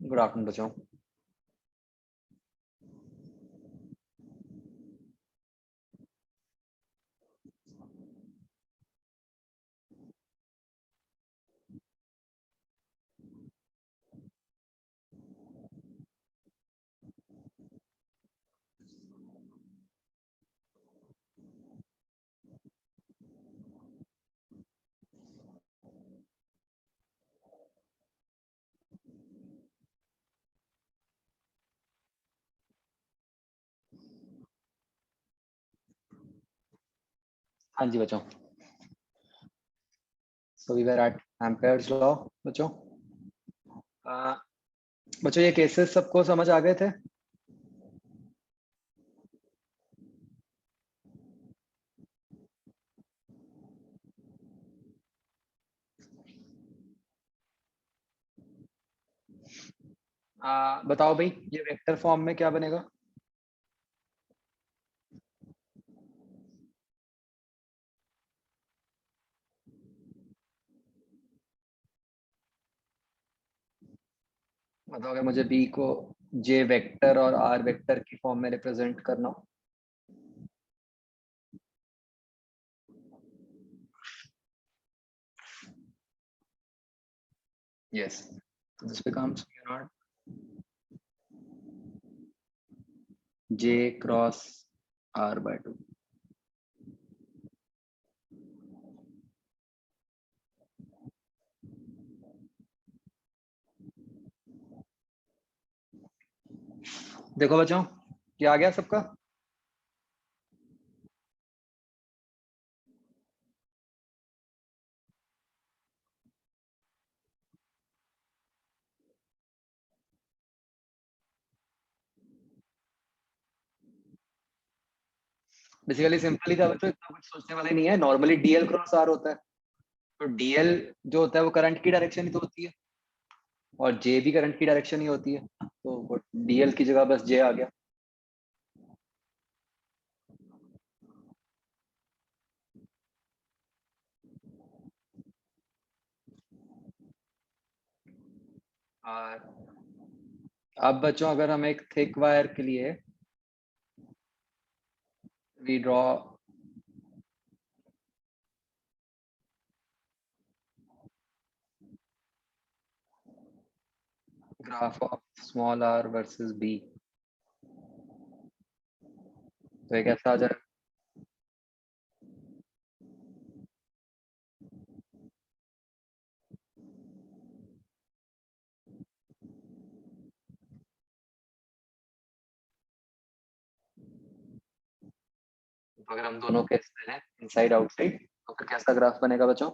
Good afternoon बच्चों। हाँ जी बच्चों, so we were at Ampere's law बच्चों। अ, बच्चों ये केसेस सबको समझ आ गए थे? बताओ भाई, ये वेक्टर फॉर्म में क्या बनेगा? बताओ अगर मुझे बी को जे वेक्टर और आर वेक्टर की फॉर्म में रिप्रेजेंट करना हो। यस, तो this becomes mu naught J cross R by 2। देखो बच्चों, क्या आ गया सबका? बेसिकली सिंपल ही था बच्चों, इतना कुछ सोचने वाला ही नहीं है। नॉर्मली डीएल क्रॉस आर होता है, तो डीएल जो होता है वो करंट की डायरेक्शन ही तो होती है, और जे भी करंट की डायरेक्शन ही होती है, तो डीएल की जगह बस जे आ गया। और अब बच्चों अगर हम एक थिक वायर के लिए we draw graph of small R versus B, तो एक ऐसा आ जाए। तो अगर हम दोनों केस ले लें इनसाइड आउटसाइड, तो फिर कैसा ग्राफ बनेगा बच्चों?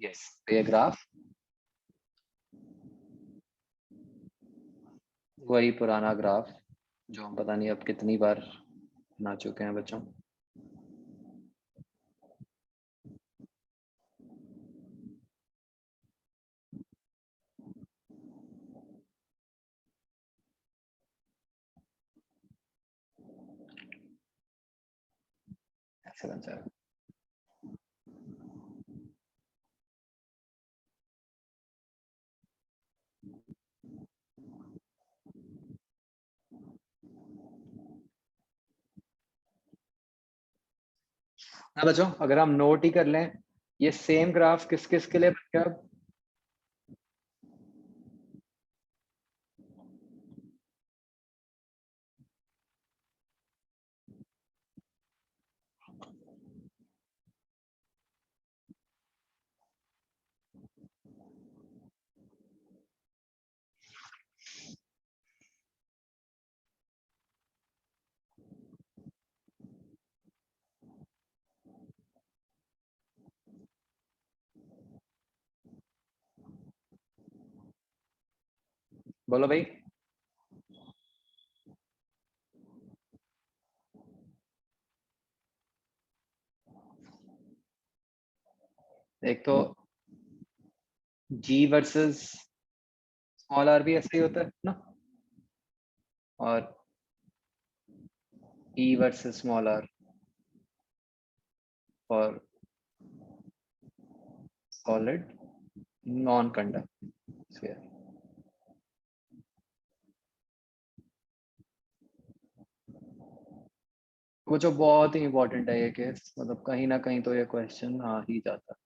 यस, तो ये ग्राफ वही पुराना ग्राफ जो हम पता नहीं अब कितनी बार बना चुके हैं बच्चों। ऐसे बन जाएगा। हाँ बच्चों, अगर हम नोट ही कर लें, ये सेम ग्राफ किस किस के लिए बन गया अब? बोलो भाई। एक तो G वर्सेस स्मॉल आर भी ऐसे ही होता है ना, और E versus small R for solid non conducting sphere. वो जो बहुत ही इंपॉर्टेंट है ये केस, मतलब कहीं ना कहीं तो ये क्वेश्चन आ ही जाता है।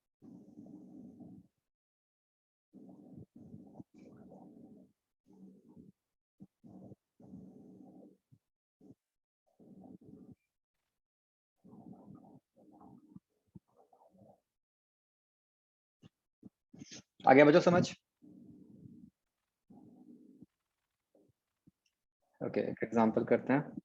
आगे बचो समझ। ओके, एक एग्जांपल करते हैं।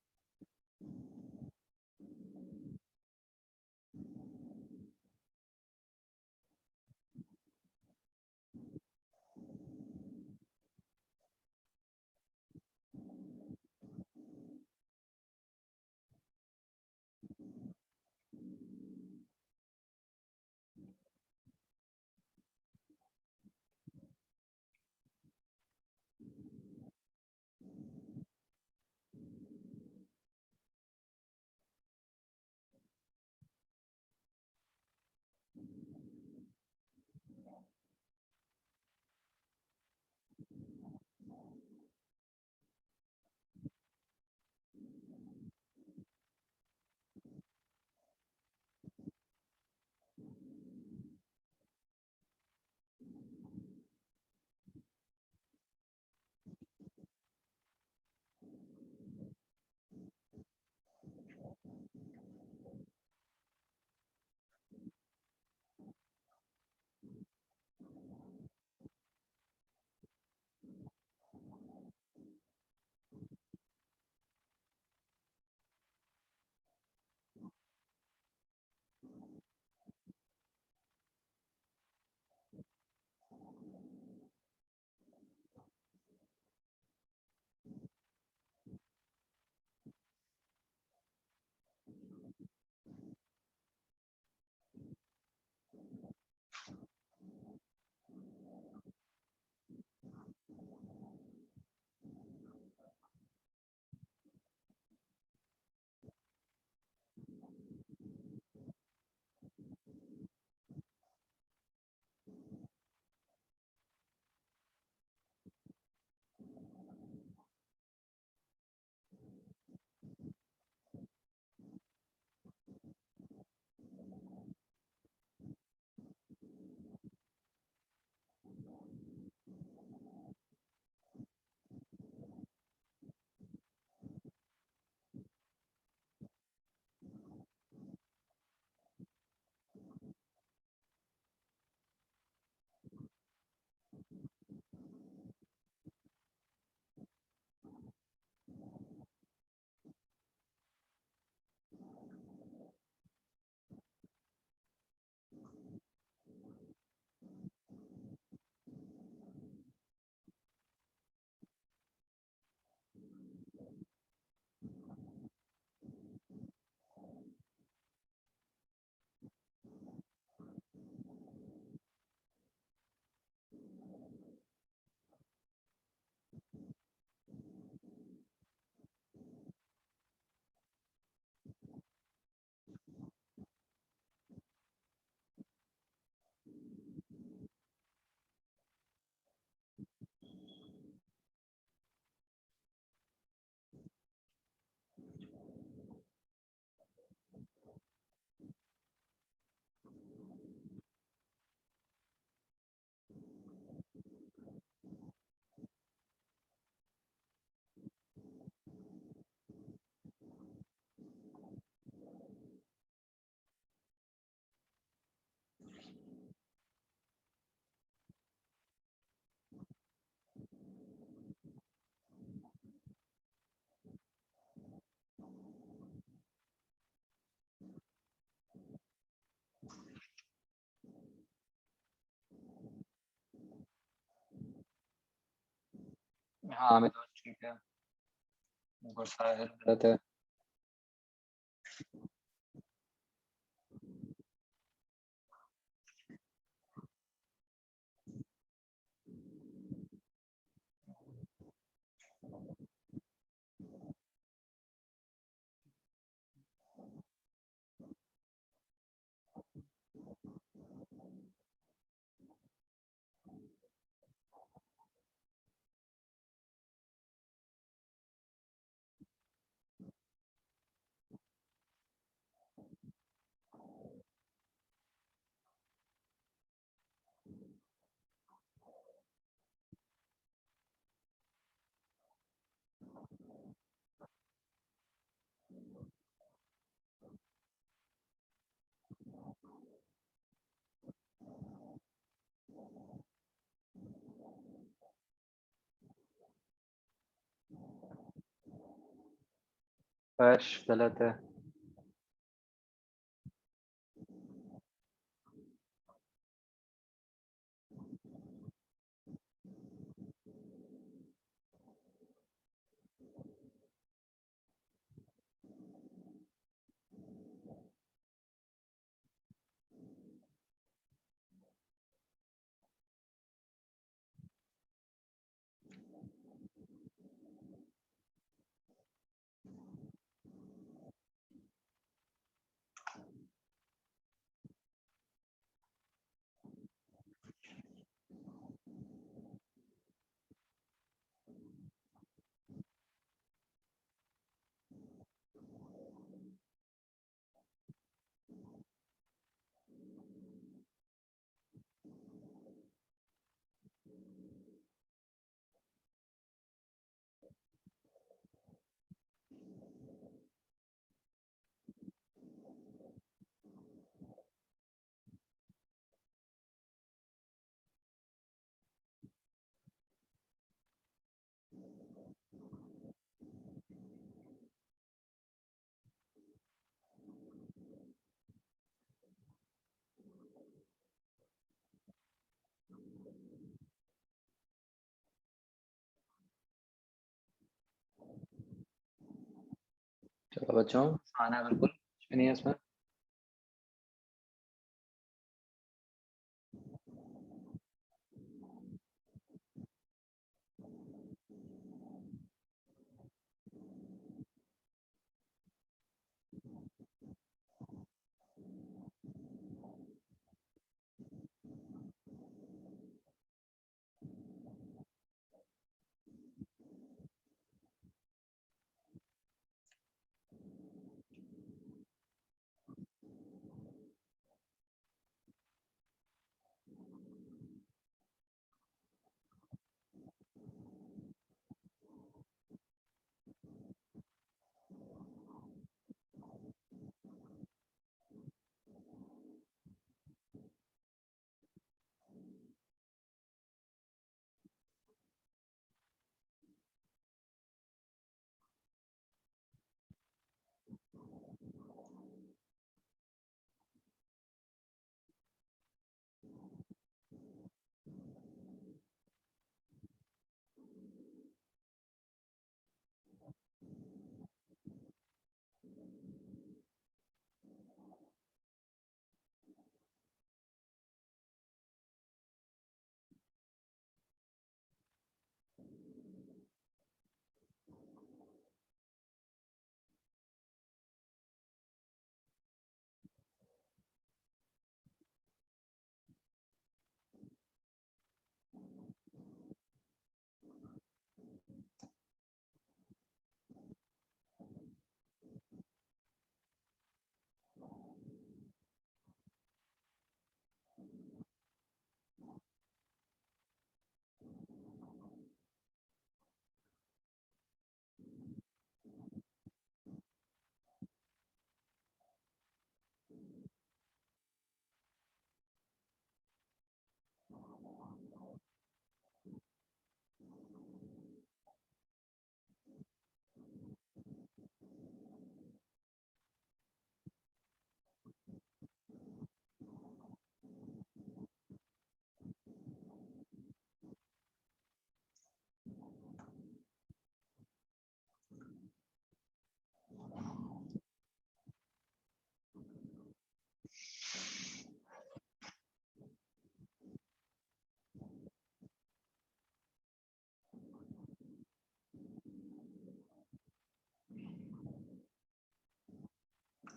हाँ मैं तो ठीक है, गुस्सा है गलत है। फर्श गलत है। चलो बच्चों, आना है बिल्कुल, कुछ भी नहीं है इसमें।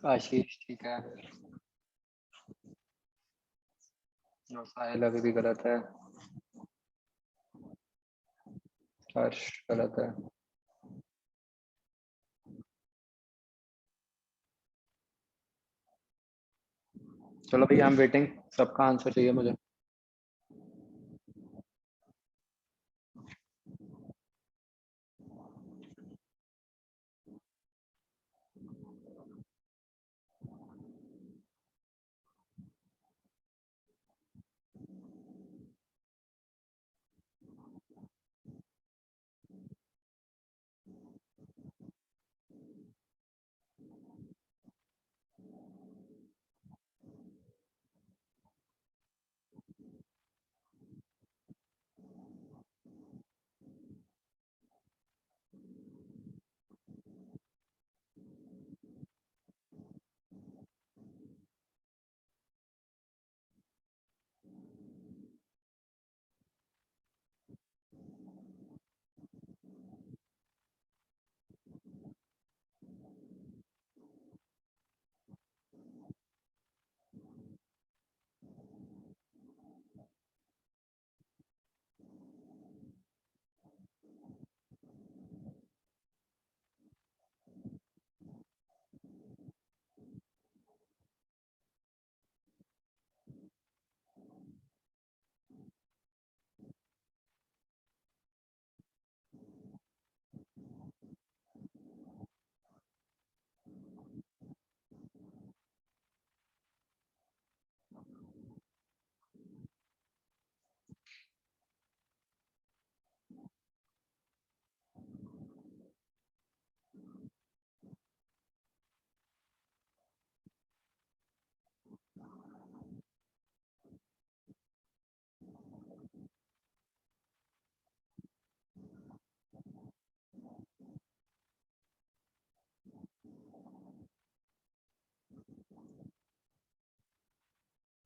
आशीष ठीक है। और साहिल अभी भी गलत है। हर्ष गलत है। चलो भैया, आई एम वेटिंग, सबका आंसर चाहिए मुझे।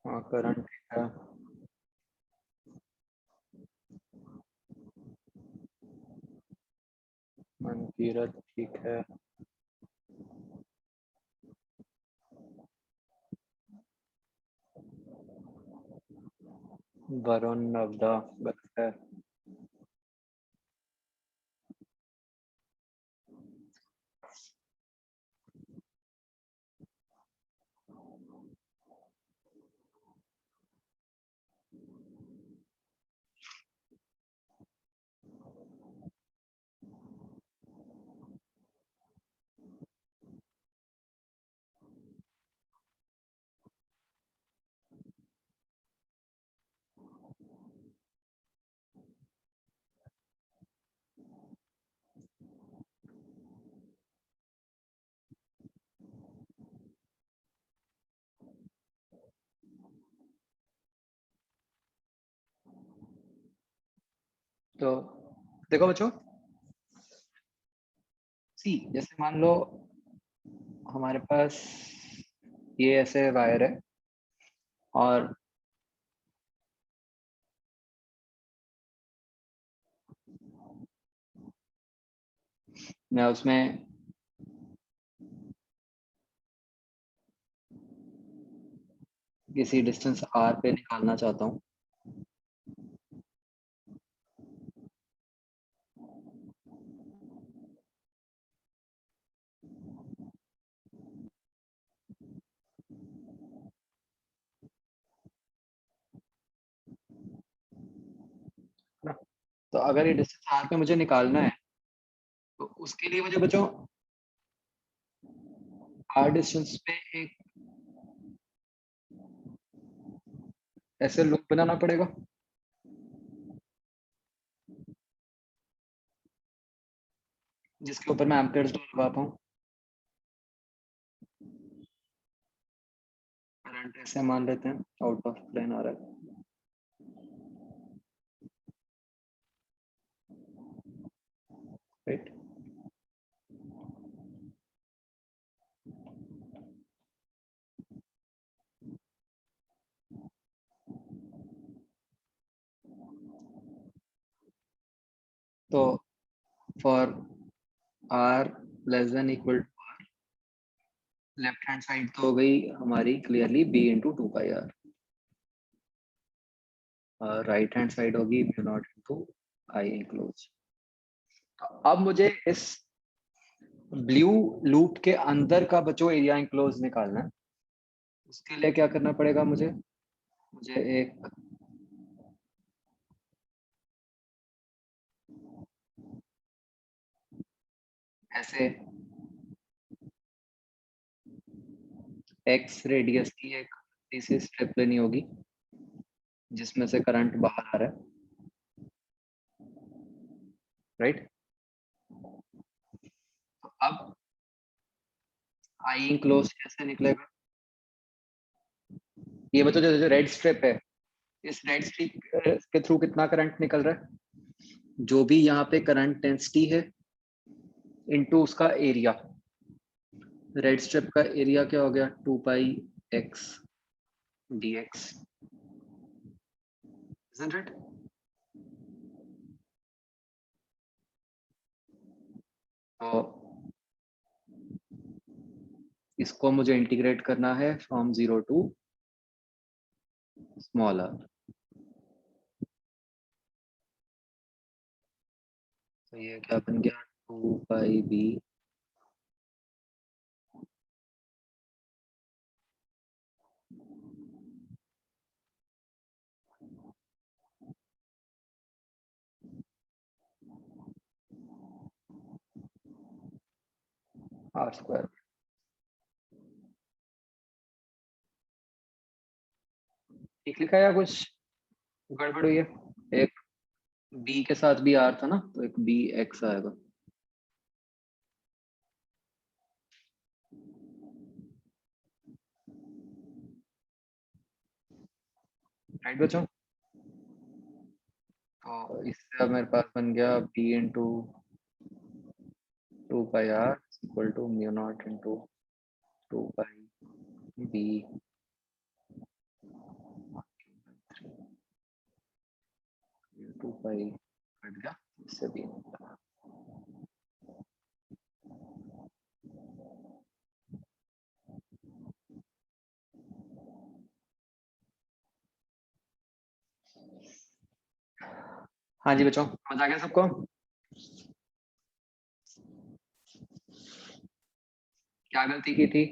हाँ, करंट है। मनकीरत ठीक है। वरुण नवदा गलत है। तो देखो बच्चों, सी जैसे मान लो हमारे पास ये ऐसे वायर है और मैं उसमें किसी डिस्टेंस r पे निकालना चाहता हूँ। ना? तो अगर ये डिस्टेंस r पे मुझे निकालना है तो उसके लिए मुझे बच्चों r डिस्टेंस पे एक ऐसे लूप बनाना पड़ेगा जिसके ऊपर मैं एम्पेयर्स लॉ लगा पाऊँ। करंट ऐसे मान लेते हैं आउट ऑफ प्लेन आ रहा है। राइट। तो for r less than equal left hand side तो हो गई हमारी clearly b into two pi R. Right hand side होगी mu naught into I enclosed. अब मुझे इस ब्लू लूप के अंदर का बचो एरिया इंक्लोज निकालना है। उसके लिए क्या करना पड़ेगा मुझे एक ऐसे एक्स रेडियस की एक ऐसी स्ट्रिप लेनी होगी जिसमें से करंट बाहर आ रहा है, राइट। तो अब आई इंक्लोज कैसे निकलेगा? ये बच्चों जो रेड स्ट्रिप है, इस रेड स्ट्रिप के थ्रू कितना करंट निकल रहा है? जो भी यहाँ पे करंट डेंसिटी है इनटू उसका एरिया। रेड स्ट्रिप का एरिया क्या हो गया? 2 पाई एक्स dx, isn't it? तो इसको मुझे इंटीग्रेट करना है फ्रॉम 0 टू स्मॉल r। तो ये क्या बन गया? 2 पाई b r स्क्वायर। ठीक लिखा या कुछ गड़बड़ हुई है? एक b के साथ भी r था ना, तो एक b x आएगा। राइट बच्चों? तो इससे अब मेरे पास बन गया b into 2 pi r equal to mu naught into 2 pi b 2 pi cut गया, इससे b निकला। हाँ जी बच्चों, समझ आ गया सबको? क्या गलती की थी?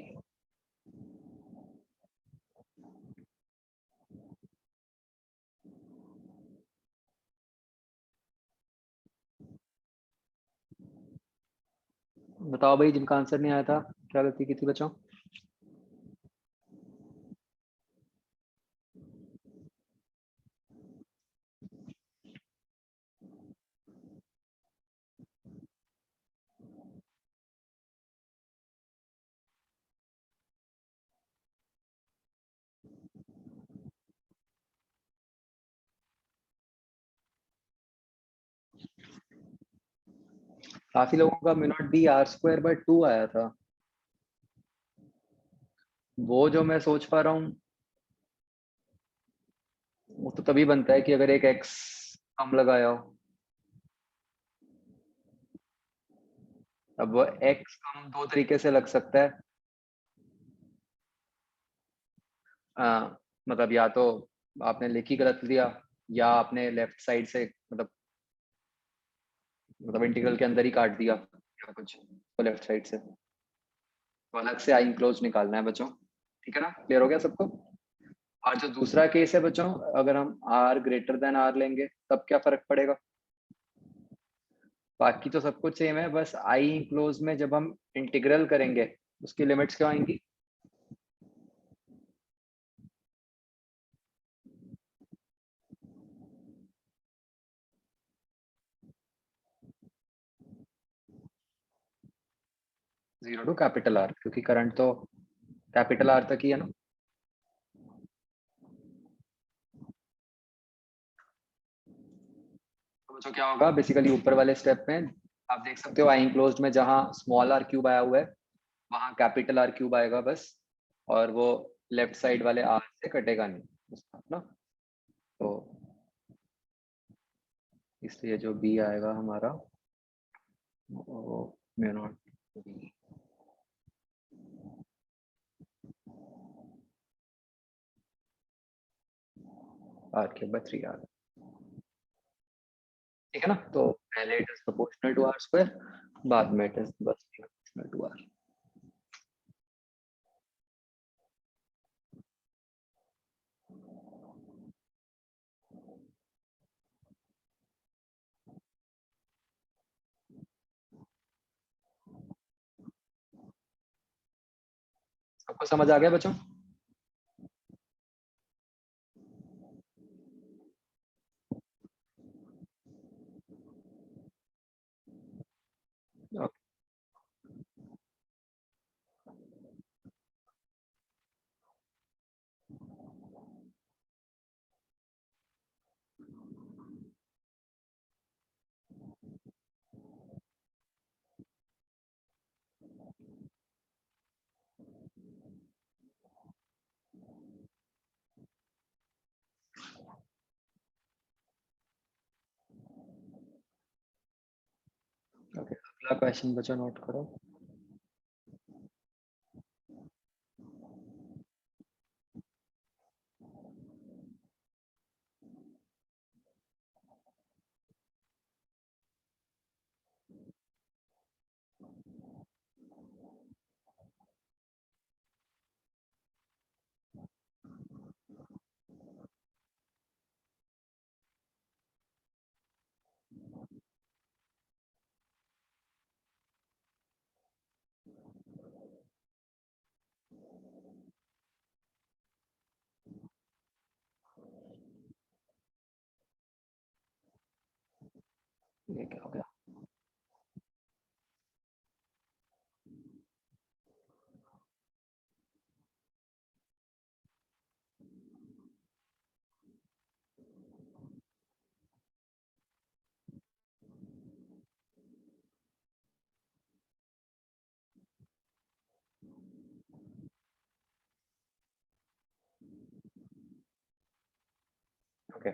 बताओ भाई, जिनका आंसर नहीं आया था, क्या गलती की थी बच्चों? काफी लोगों का mu naught B R square by 2 आया था। वो जो मैं सोच पा रहा हूँ वो तो तभी बनता है कि अगर एक एक्स कम लगाया हो। अब वो एक्स कम दो तरीके से लग सकता है। मतलब या तो आपने लिख ही गलत दिया, या आपने लेफ्ट साइड से मतलब इंटीग्रल के अंदर ही काट दिया या कुछ, तो लेफ्ट साइड से तो अलग से आई इंक्लोज निकालना है बच्चों। ठीक है ना? क्लियर हो गया सबको? और जो दूसरा केस है बच्चों, अगर हम r ग्रेटर देन r लेंगे तब क्या फर्क पड़ेगा? बाकी तो सब कुछ सेम है, बस आई इंक्लोज में जब हम इंटीग्रल करेंगे उसकी लिमिट्स क्या आएंगी? जीरो टू कैपिटल आर, क्योंकि करंट तो कैपिटल आर तक ही है ना। तो बच्चों क्या होगा बेसिकली ऊपर वाले स्टेप में आप देख सकते हो आई इंक्लोज में जहां स्मॉल आर क्यूब आया हुआ है वहां कैपिटल आर क्यूब आएगा बस, और वो लेफ्ट साइड वाले आर से कटेगा नहीं उसका ना। तो इसलिए जो बी आएगा हमारा वो म्यू नॉट बी। r3r, ठीक है ना। तो पहले it is proportional to r square, बाद में इट इज बस प्रोपोर्शनल टू r। सबको समझ आ गया बच्चों? ओके, अगला क्वेश्चन बच्चों नोट करो। ये क्या हो गया? ओके,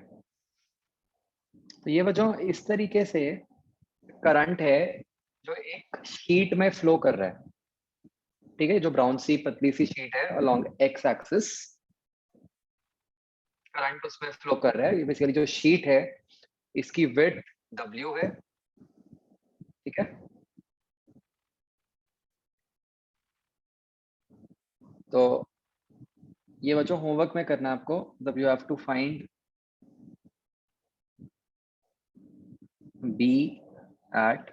तो ये बच्चों इस तरीके से करंट है जो एक शीट में फ्लो कर रहा है, ठीक है। जो ब्राउन सी पतली सी शीट है अलोंग एक्स एक्सिस, करंट उसमें फ्लो कर रहा है। ये बेसिकली जो शीट है इसकी विड्थ W है, ठीक है। तो ये बच्चों होमवर्क में करना है आपको, मतलब you have to find B at,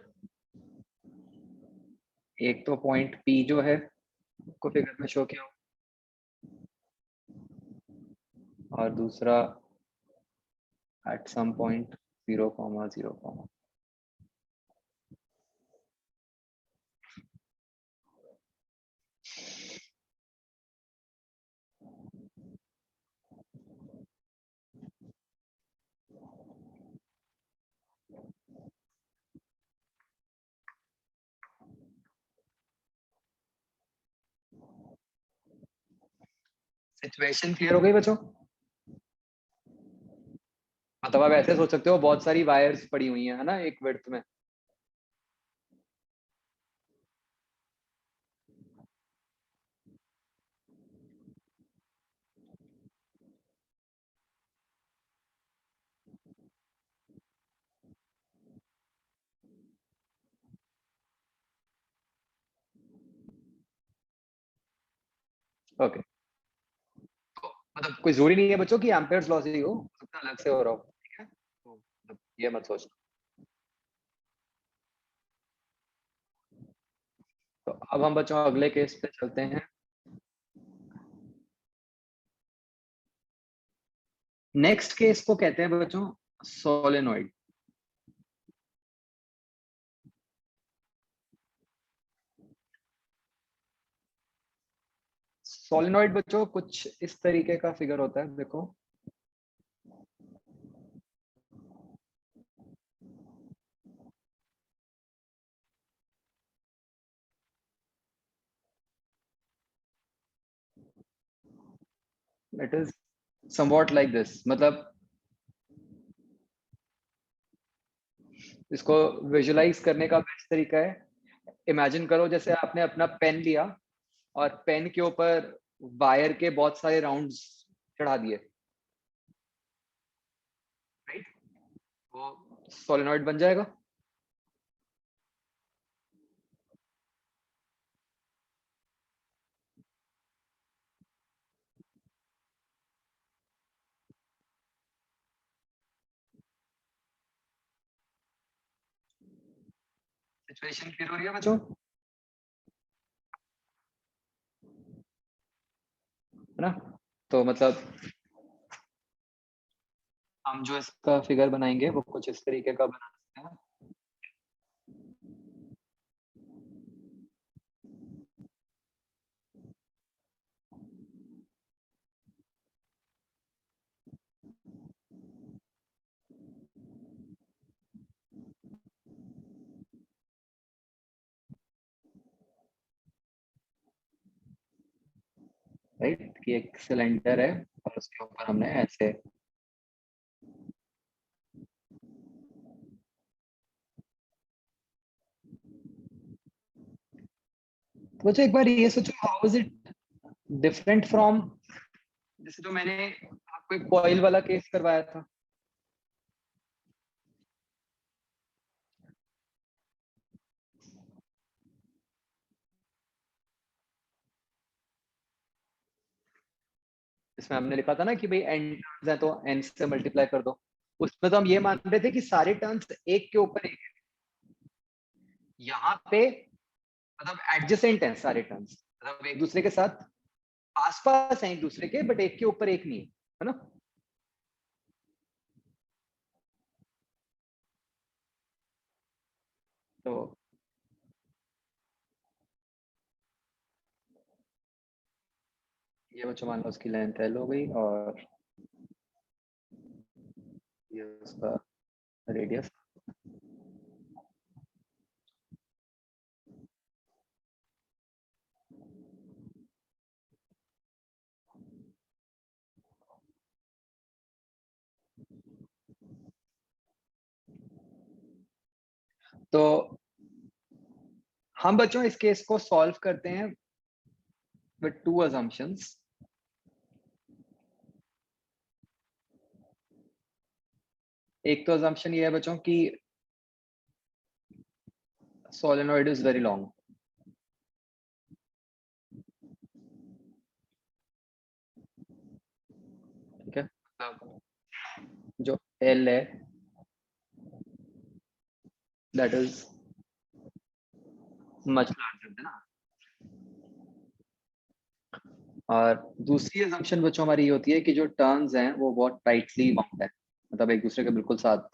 एक तो पॉइंट P जो है को फिगर में शो किया, और दूसरा at some point 0,0, situation clear हो गई बच्चों? मतलब आप ऐसे सोच सकते हो बहुत सारी वायर्स पड़ी हुई है ना एक विड्थ में, ओके। तो मतलब कोई जरूरी नहीं है बच्चों कि एम्पेयर्स लॉ से ही हो सकता है अलग से हो रहा हो, ठीक है। तो मतलब ये मत सोचना। तो अब हम बच्चों अगले केस पे चलते हैं। नेक्स्ट केस को कहते हैं बच्चों सोलेनोइड। सोलेनोइड बच्चों कुछ इस तरीके का फिगर होता है, देखो। It is somewhat like this, मतलब इसको विजुलाइज करने का बेस्ट तरीका है, इमेजिन करो जैसे आपने अपना पेन लिया और पेन के ऊपर वायर के बहुत सारे राउंड्स चढ़ा दिए, वो सोलेनॉइड बन जाएगा। सिचुएशन क्लियर हो रही है बच्चों? है ना? तो मतलब हम जो इसका फिगर बनाएंगे वो कुछ इस तरीके का बना सकते हैं। राइट, कि एक सिलेंडर है और उसके ऊपर हमने ऐसे तो बच्चों एक बार ये सोचो, how is it different from, जैसे जो मैंने आपको एक कॉइल वाला केस करवाया था। इसमें हमने लिखा था ना कि भाई n टर्न्स है तो n से मल्टीप्लाई कर दो। उसमें तो हम ये मान रहे थे कि सारे टर्न्स एक के ऊपर एक है। यहाँ पे मतलब एडजेसेंट हैं सारे टर्न्स, मतलब एक दूसरे के साथ आसपास हैं एक दूसरे के, बट एक के ऊपर एक नहीं है ना? तो ये बच्चों मान लो उसकी लेंथ एल हो गई और ये उसका रेडियस। तो हम बच्चों इस केस को सॉल्व करते हैं विद टू अजम्पशंस। एक तो अजम्पशन ये है बच्चों कि सोलेनॉइड इज वेरी लॉन्ग। ठीक है, मतलब जो एल है that is much larger than. और दूसरी assumption बच्चों हमारी ये होती है कि जो टर्न्स हैं वो बहुत टाइटली बाउंड है, मतलब एक दूसरे के बिल्कुल साथ।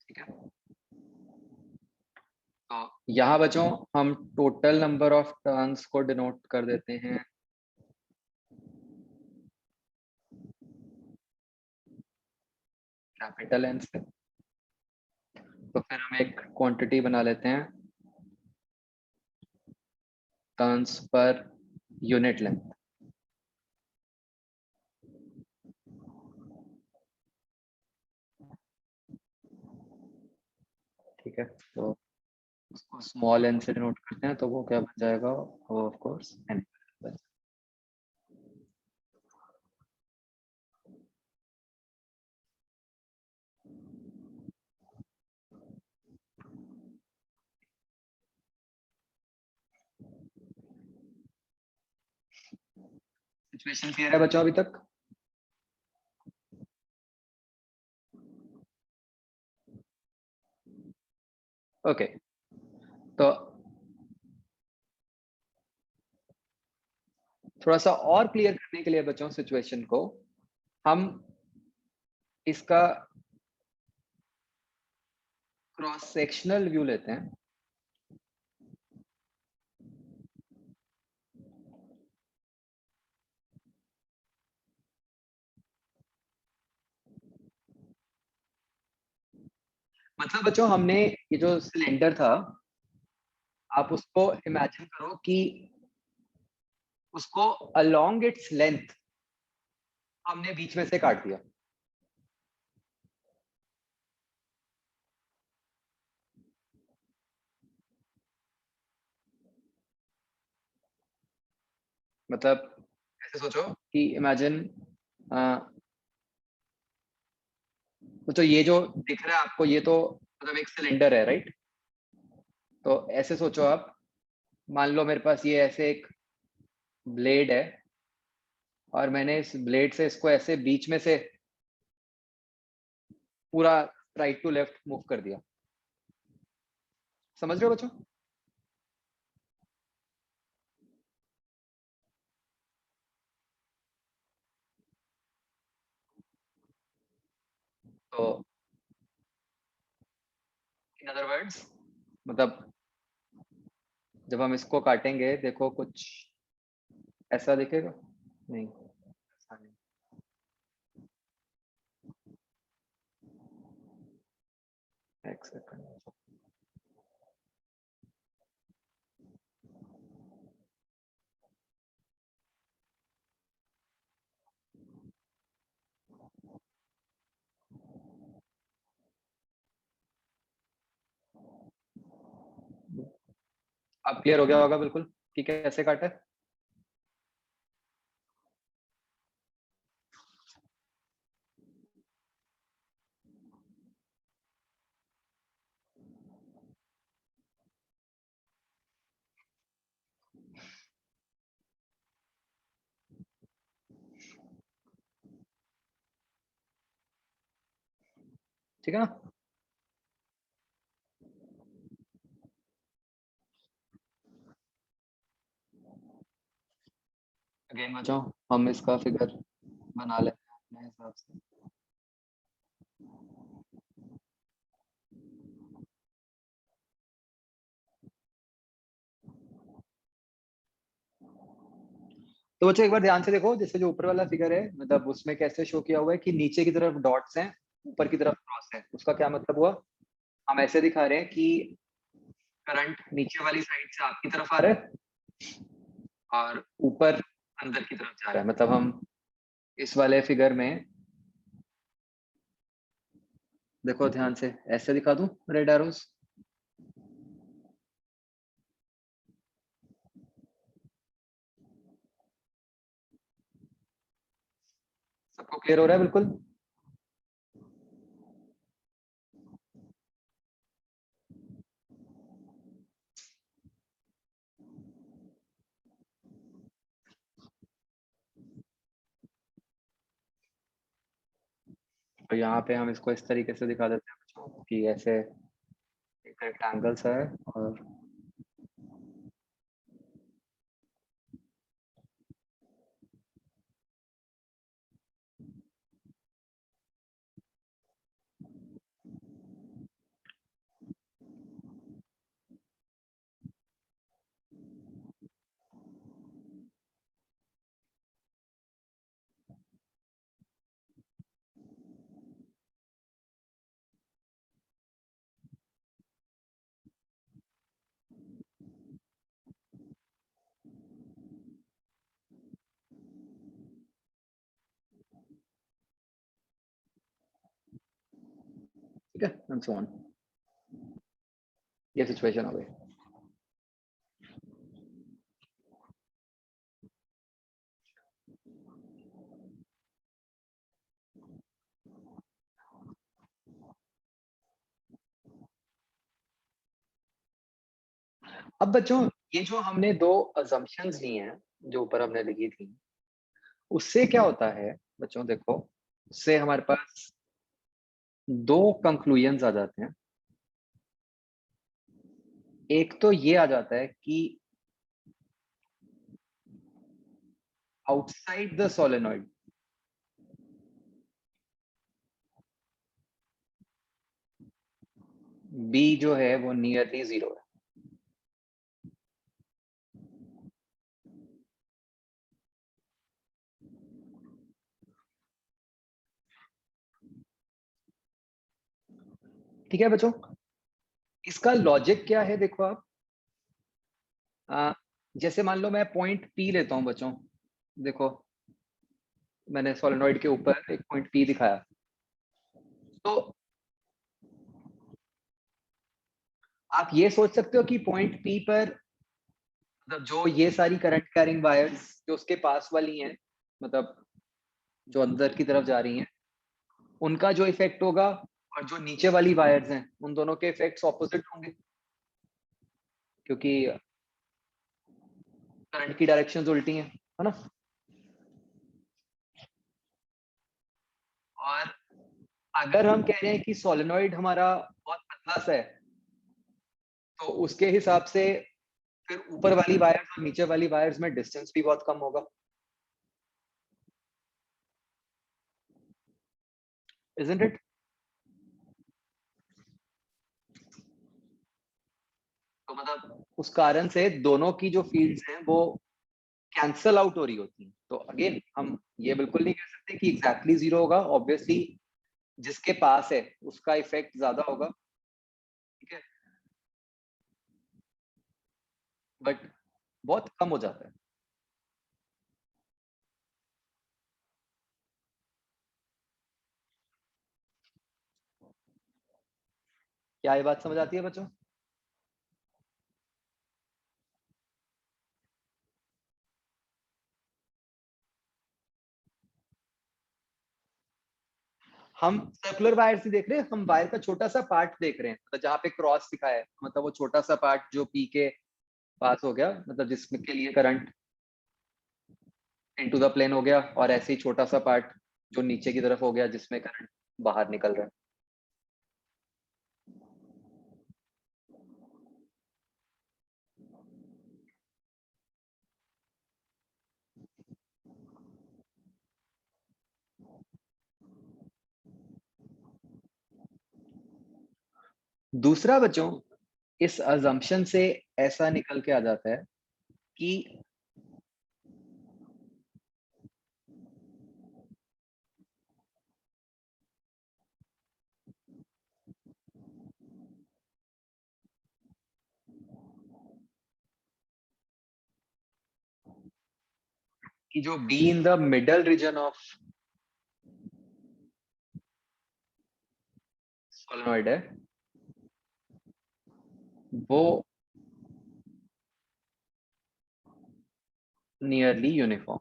ठीक है, तो यहाँ बच्चों हम टोटल नंबर ऑफ टर्न्स को डिनोट कर देते हैं कैपिटल एन से। तो फिर हम एक क्वांटिटी बना लेते हैं टर्न्स पर यूनिट लेंथ। ठीक है, तो उसको स्मॉल एन से डिनोट करते हैं, तो वो क्या बन जाएगा, वो of course N. Situation clear है बच्चों अभी तक? ओके, तो थोड़ा सा और क्लियर करने के लिए बच्चों सिचुएशन को, हम इसका क्रॉस सेक्शनल व्यू लेते हैं। मतलब बच्चों हमने ये जो सिलेंडर था, आप उसको इमेजिन करो कि उसको अलोंग इट्स लेंथ हमने बीच में से काट दिया। मतलब ऐसे सोचो कि इमेजिन तो ये जो दिख रहा है आपको, ये तो मतलब एक सिलेंडर है, राइट? तो ऐसे सोचो आप, मान लो मेरे पास ये ऐसे एक ब्लेड है और मैंने इस ब्लेड से इसको ऐसे बीच में से पूरा राइट टू लेफ्ट मूव कर दिया। समझ रहे हो बच्चों? तो इन अदर वर्ड्स, मतलब जब हम इसको काटेंगे, देखो कुछ ऐसा दिखेगा? नहीं, ऐसा नहीं। एक सेकंड। अब क्लियर हो गया होगा बिल्कुल कि कैसे काटा है? ठीक है ना? अगेन बच्चों, हम इसका फिगर बना लेते हैं अपने हिसाब से। तो बच्चों एक बार ध्यान से देखो, जैसे जो ऊपर वाला फिगर है, मतलब उसमें कैसे शो किया हुआ है कि नीचे की तरफ डॉट्स हैं, ऊपर की तरफ क्रॉस है। उसका क्या मतलब हुआ? हम ऐसे दिखा रहे हैं कि करंट नीचे वाली साइड से आपकी तरफ आ रहा है और ऊपर अंदर की तरफ जा रहा है। मतलब हम इस वाले फिगर में देखो ध्यान से, ऐसे दिखा दूं रेड एरोस? सबको क्लियर हो रहा है बिल्कुल? तो यहाँ पे हम इसको इस तरीके से दिखा देते हैं बच्चों कि ऐसे एक रेक्टेंगल सा है और ठीक है, एंड सो ऑन। ये सिचुएशन हो गई। अब बच्चों, ये जो हमने दो अजम्पशंस ली हैं, जो ऊपर हमने लिखी थी, उससे क्या होता है बच्चों? देखो, उससे हमारे पास दो कंक्लूजन्स आ जाते हैं। एक तो ये आ जाता है कि आउटसाइड द सोलेनॉइड बी जो है वो नियरली जीरो है। ठीक है बच्चों, इसका लॉजिक क्या है देखो आप। जैसे मान लो मैं पॉइंट पी लेता हूँ बच्चों, देखो मैंने सोलेनोइड के ऊपर एक पॉइंट पी दिखाया, तो आप ये सोच सकते हो कि पॉइंट पी पर मतलब जो ये सारी करंट कैरिंग वायर्स जो उसके पास वाली हैं, मतलब जो अंदर की तरफ जा रही हैं, उनका जो इफेक्ट होगा और जो नीचे वाली वायर्स हैं उन दोनों के इफेक्ट्स ऑपोजिट होंगे, क्योंकि करंट की डायरेक्शंस उल्टी हैं, है ना। और अगर हम कह रहे हैं कि सोलेनोइड हमारा बहुत पतला सा है, तो उसके हिसाब से फिर ऊपर वाली वायर्स और नीचे वाली वायर्स में डिस्टेंस भी बहुत कम होगा, इजंट इट। तो मतलब उस कारण से दोनों की जो फील्ड्स हैं वो कैंसल आउट हो रही होती हैं। तो अगेन हम ये बिल्कुल नहीं कह सकते कि एग्जैक्टली जीरो होगा, ऑब्वियसली जिसके पास है उसका इफेक्ट ज्यादा होगा, ठीक है, बट बहुत कम हो जाता है। क्या ये बात समझ आती है बच्चों? हम सर्कुलर वायर से देख रहे हैं, हम वायर का छोटा सा पार्ट देख रहे हैं, मतलब जहाँ पे क्रॉस दिखा है, मतलब वो छोटा सा पार्ट जो पी के पास हो गया, मतलब जिसमें के लिए करंट इनटू द प्लेन हो गया, और ऐसे ही छोटा सा पार्ट जो नीचे की तरफ हो गया जिसमें करंट बाहर निकल रहा है। दूसरा बच्चों, इस अजम्पशन से ऐसा निकल के आ जाता है कि जो B in the middle region of solenoid है वो नियरली यूनिफॉर्म।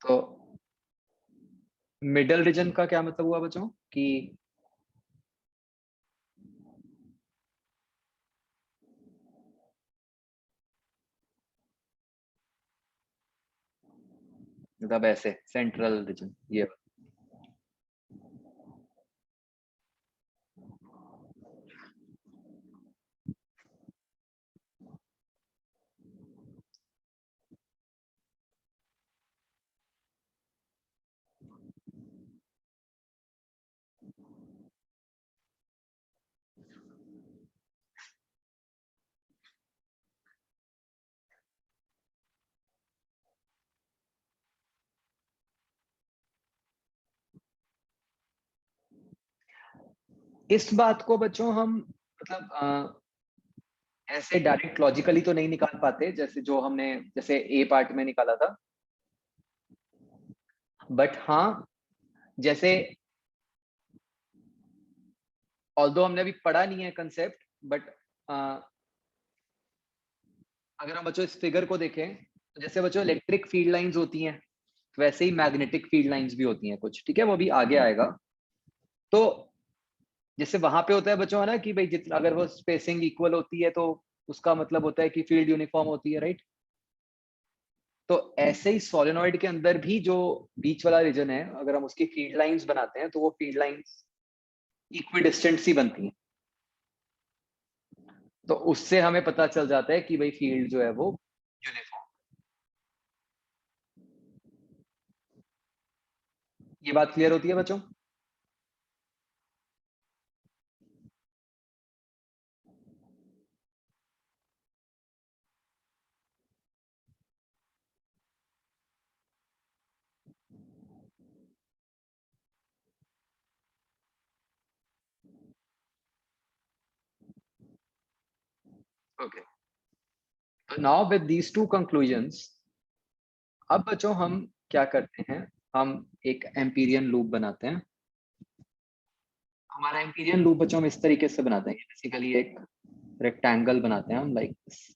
तो मिडल रीजन का क्या मतलब हुआ बच्चों कि मतलब ऐसे सेंट्रल रीजन ये। इस बात को बच्चों हम मतलब ऐसे डायरेक्ट लॉजिकली तो नहीं निकाल पाते, जैसे जो हमने जैसे ए पार्ट में निकाला था, बट हाँ, जैसे ऑल्दो हमने अभी पढ़ा नहीं है कंसेप्ट, बट अगर हम बच्चों इस फिगर को देखें, तो जैसे बच्चों इलेक्ट्रिक फील्ड लाइंस होती हैं, वैसे ही मैग्नेटिक फील्ड लाइंस भी होती हैं कुछ, ठीक है, वो भी आगे आएगा। तो जैसे वहां पे होता है बच्चों, है ना, कि भाई जितना अगर वो स्पेसिंग इक्वल होती है तो उसका मतलब होता है कि फील्ड यूनिफॉर्म होती है, राइट। तो ऐसे ही सोलेनोइड के अंदर भी जो बीच वाला रीजन है, अगर हम उसकी फील्ड लाइंस बनाते हैं तो वो फील्ड लाइंस इक्वी डिस्टेंट सी बनती हैं। तो उससे हमें पता चल जाता है कि भाई फील्ड जो है वो यूनिफॉर्म। ये बात क्लियर होती है बच्चों? ओके, तो now with these two conclusions, अब बच्चों हम क्या करते हैं, हम एक एम्पीरियन लूप बनाते हैं। हमारा एम्पीरियन लूप बच्चों हम इस तरीके से बनाते हैं, बेसिकली एक रेक्टेंगल बनाते हैं हम लाइक दिस।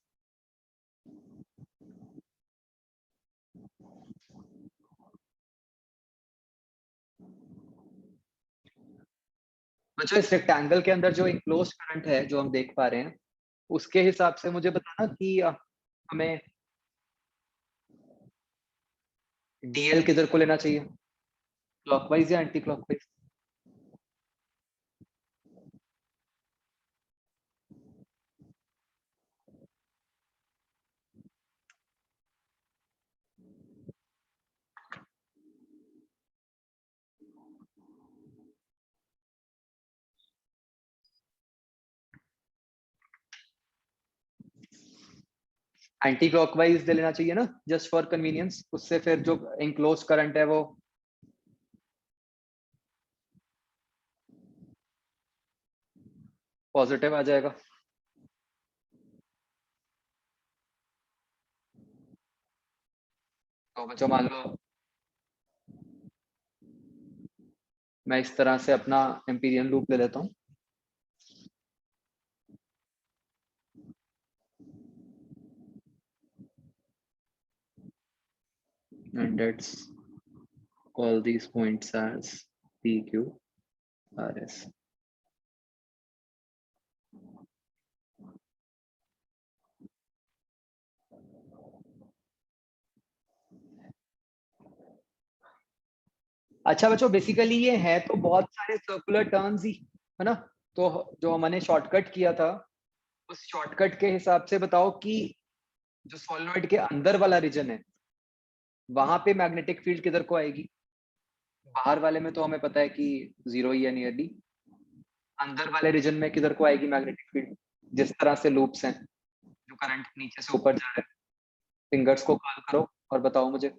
बच्चों इस रेक्टेंगल के अंदर जो इनक्लोज्ड करंट है जो हम देख पा रहे हैं, उसके हिसाब से मुझे बताना कि हमें डीएल किधर को लेना चाहिए, क्लॉकवाइज या एंटी क्लॉकवाइज। एंटी क्लॉकवाइज ले लेना चाहिए ना, जस्ट फॉर कन्वीनियंस, उससे फिर जो इनक्लोज करंट है वो पॉजिटिव आ जाएगा। तो बच्चों मान लो मैं इस तरह से अपना एम्पीरियन लूप ले लेता हूँ। And let's call these points as P, Q, R, S. अच्छा बच्चों, बेसिकली ये है तो बहुत सारे सर्कुलर टर्न्स ही है ना। तो जो हमने शॉर्टकट किया था, उस शॉर्टकट के हिसाब से बताओ कि जो सॉलिनॉइड के अंदर वाला रीजन है, वहां पे मैग्नेटिक फील्ड किधर को आएगी। बाहर वाले में तो हमें पता है कि जीरो ही है नियरली, अंदर वाले रीजन में किधर को आएगी मैग्नेटिक फील्ड। जिस तरह से लूप्स हैं, जो करंट नीचे से ऊपर जा रहा है, फिंगर्स को कर्ल करो और बताओ मुझे।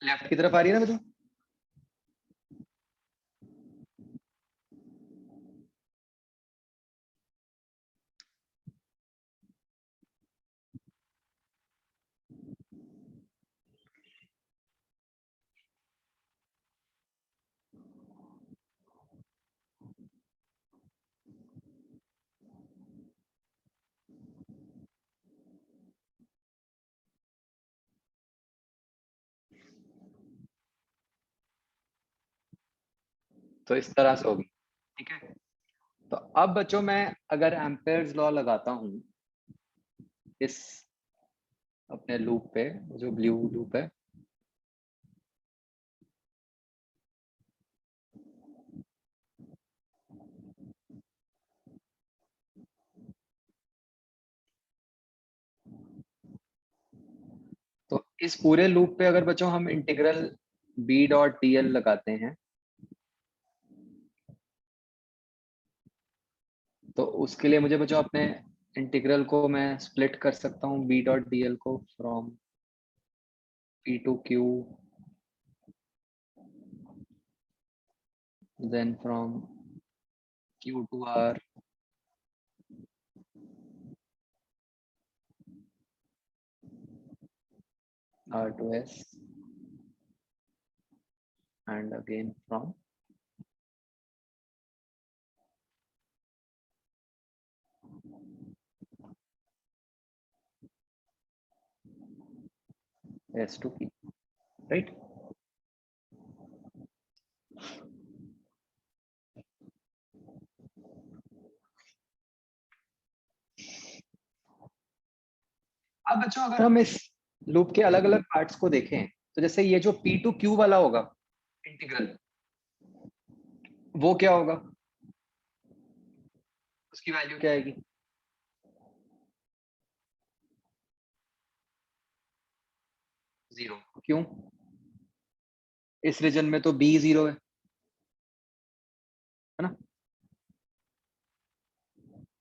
लेफ्ट की तरफ आ रही है ना बच्चों। तो इस तरह से होगी, ठीक है। तो अब बच्चों मैं अगर एम्पेयर्स लॉ लगाता हूं इस अपने लूप पे, जो ब्लू लूप है, तो इस पूरे लूप पे अगर बच्चों हम integral B dot D L लगाते हैं, तो उसके लिए मुझे बच्चों अपने इंटीग्रल को मैं स्प्लिट कर सकता हूँ बी डॉट डी एल को from P to Q, then from Q to R, R to S, and again from S to P, right. अब बच्चों अगर हम इस लूप के अलग अलग पार्ट्स को देखें, तो जैसे ये जो पी टू क्यू वाला होगा इंटीग्रल, वो क्या होगा, उसकी वैल्यू क्या आएगी। जीरो। क्यों? इस रीजन में तो बी 0 है ना,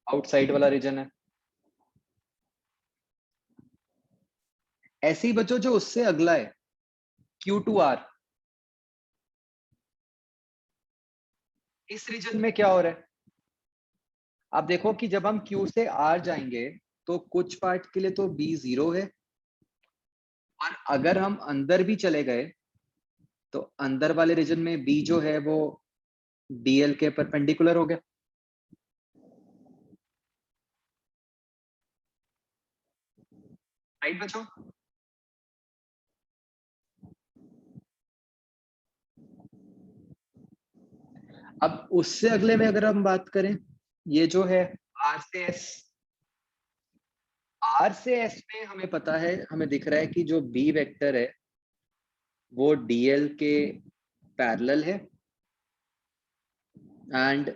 आउटसाइड वाला रीजन है। ऐसे ही बच्चों जो उससे अगला है Q2R, इस रीजन में क्या हो रहा है? आप देखो कि जब हम Q से R जाएंगे तो कुछ पार्ट के लिए तो B 0 है, और अगर हम अंदर भी चले गए तो अंदर वाले रीजन में B जो है वो DL के परपेंडिकुलर हो गया। राइट बच्चों? अब उससे अगले में अगर हम बात करें, ये जो है R से S, R से S में हमें पता है, हमें दिख रहा है कि जो B वेक्टर है वो DL के पैरेलल है एंड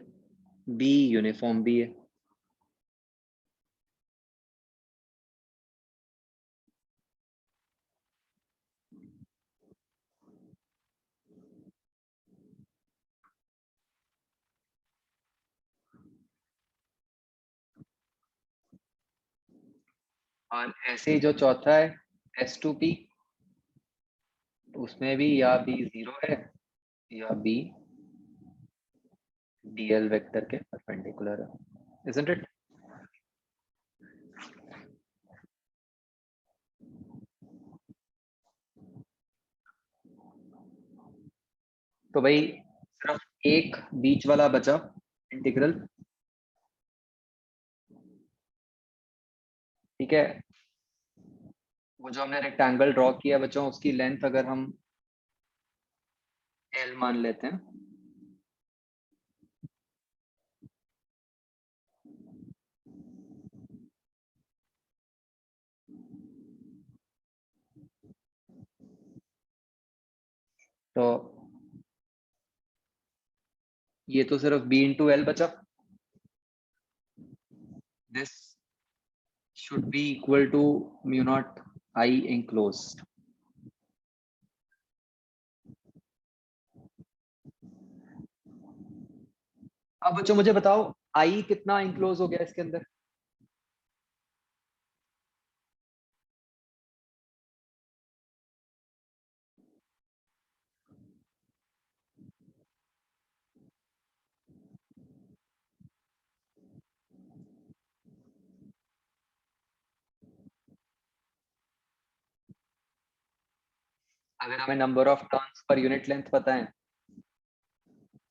B यूनिफॉर्म भी है। और ऐसे ही जो चौथा है S2P, उसमें भी या B 0 है या B DL वेक्टर के परपेंडिकुलर है, isn't it? तो भाई सिर्फ एक बीच वाला बचा इंटीग्रल, ठीक है। वो जो हमने रेक्टेंगल ड्रॉ किया बच्चों, उसकी लेंथ अगर हम L मान लेते हैं, तो ये तो सिर्फ B इंटू एल बचा। This should be equal to mu not I enclosed। अब बच्चों मुझे बताओ I कितना इंक्लोज हो गया इसके अंदर? अगर हमें number of turns per unit length पता है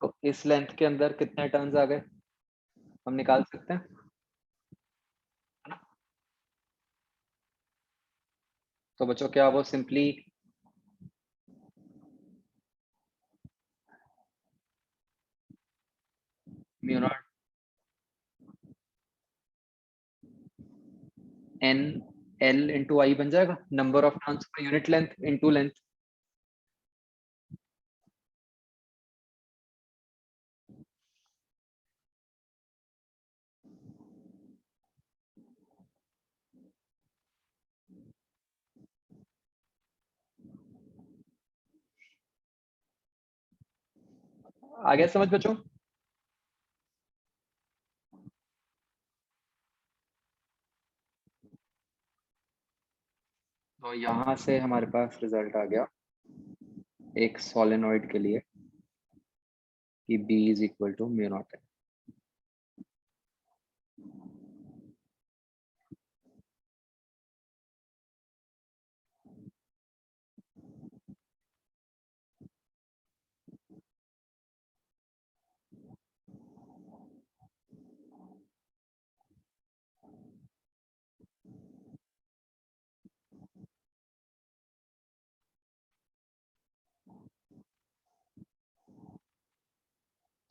तो इस लेंथ के अंदर कितने टर्न्स आ गए हम निकाल सकते हैं, है ना? तो बच्चों क्या वो simply mu naught N L into I बन जाएगा, number of turns per unit length into length. आ गया समझ बच्चों? तो यहाँ से हमारे पास रिजल्ट आ गया एक सोलेनॉइड के लिए कि B is equal to mu naught है।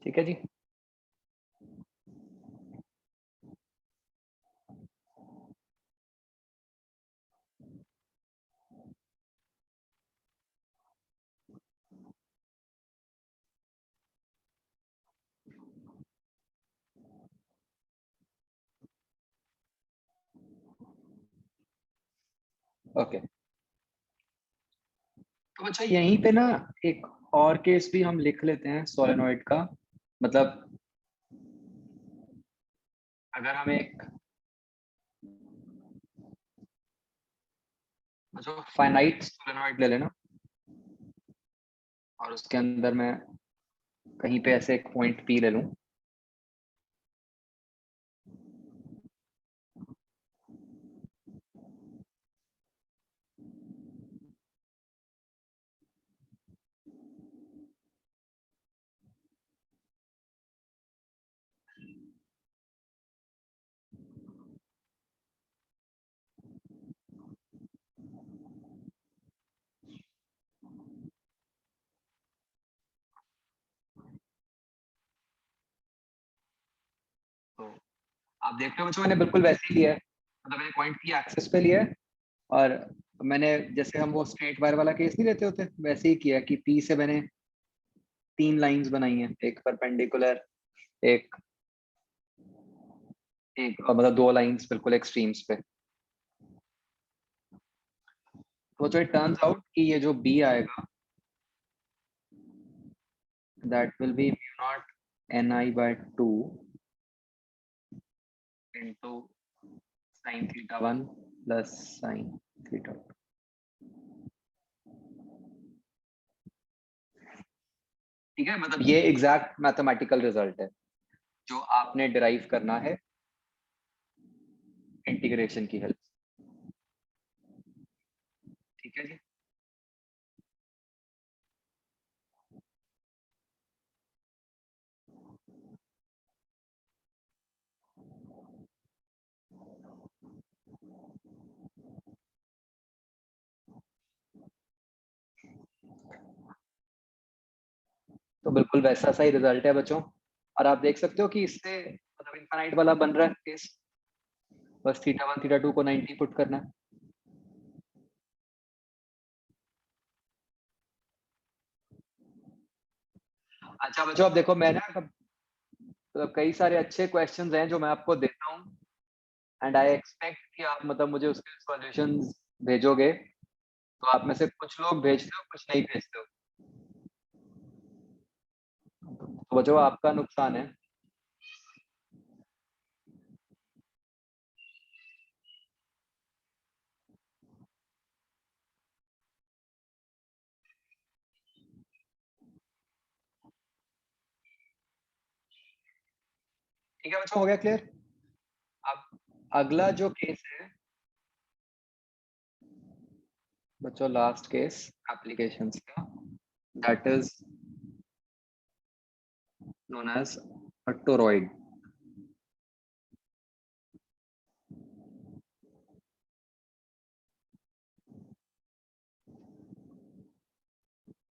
ठीक है जी। ओके, तो अच्छा यहीं पे ना एक और केस भी हम लिख लेते हैं सोलेनोइड का, मतलब अगर हम एक जो फाइनाइट सोलेनोइड ले लेना और उसके अंदर मैं कहीं पे ऐसे एक पॉइंट पी ले लूं, तो आप देख रहे हो बच्चों मैंने बिल्कुल वैसे ही लिया है, मतलब मैंने पॉइंट पी एक्सेस पे लिया है और मैंने जैसे हम वो स्ट्रेट वायर वाला केस नहीं लेते होते वैसे ही किया कि पी से मैंने 3 लाइंस बनाई हैं, एक परपेंडिकुलर, एक एक मतलब 2 लाइंस बिल्कुल एक्सट्रीम्स पे। तो जो इट टर्न्स आउट कि ये जो बी आएगा that will be mu naught ni/2 into sin θ1 plus sin θ2। ठीक है, मतलब ये एग्जैक्ट मैथमेटिकल रिजल्ट है जो आपने डिराइव करना है इंटीग्रेशन की हेल्प। ठीक है जी। तो बिल्कुल वैसा सा ही रिजल्ट है बच्चों, और आप देख सकते हो कि इससे मतलब इनफाइनाइट वाला बन रहा है केस, बस θ1 θ2 को 90 पुट करना है। अच्छा बच्चों अब देखो मैं ना मतलब कई सारे अच्छे क्वेश्चंस हैं जो मैं आपको देता हूँ एंड आई एक्सपेक्ट कि आप मतलब मुझे उसके सॉल्यूशंस भेजोगे, तो आप में से कुछ लोग भेजते हो कुछ नहीं भेजते हो, तो बच्चों आपका नुकसान है। ठीक है बच्चों, हो गया क्लियर। अब अगला जो केस है बच्चों, लास्ट केस एप्लीकेशंस का, that is known as a toroid.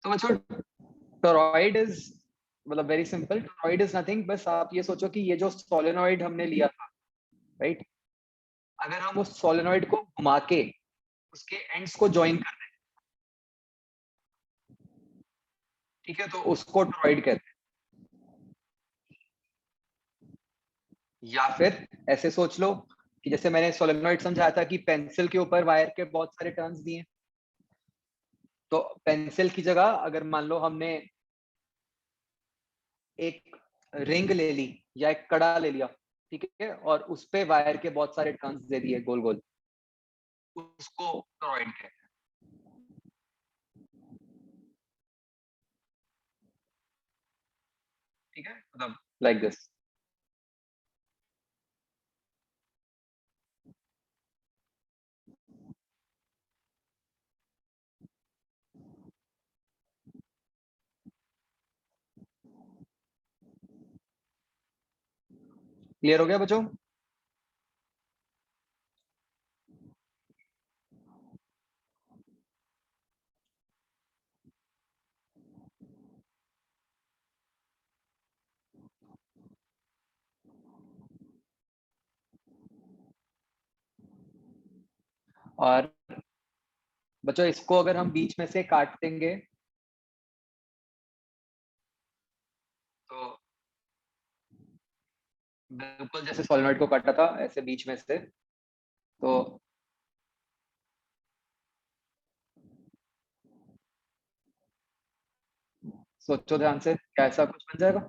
तो बच्चों टोरॉइड इज मतलब very simple, toroid is nothing, बस आप ये सोचो कि ये जो सोलेनोइड हमने लिया था, राइट, अगर हम उस सोलेनोइड को घुमा के उसके एंड्स को ज्वाइन कर दें, ठीक है, तो उसको टोरॉइड कहते हैं। या फिर ऐसे सोच लो कि जैसे मैंने सोलेनोइड समझाया था कि पेंसिल के ऊपर वायर के बहुत सारे टर्न्स दिए, तो पेंसिल की जगह अगर मान लो हमने एक रिंग ले ली या एक कड़ा ले लिया, ठीक है, और उस पे वायर के बहुत सारे टर्न्स दे दिए गोल गोल, उसको टोरॉइड कहते हैं। ठीक है, मतलब लाइक दिस। क्लियर हो गया बच्चों। और बच्चों इसको अगर हम बीच में से काट देंगे तो बिल्कुल जैसे सोलेनोइड को काटा था ऐसे बीच में से, तो सोचो ध्यान से, क्या ऐसा कुछ बन जाएगा?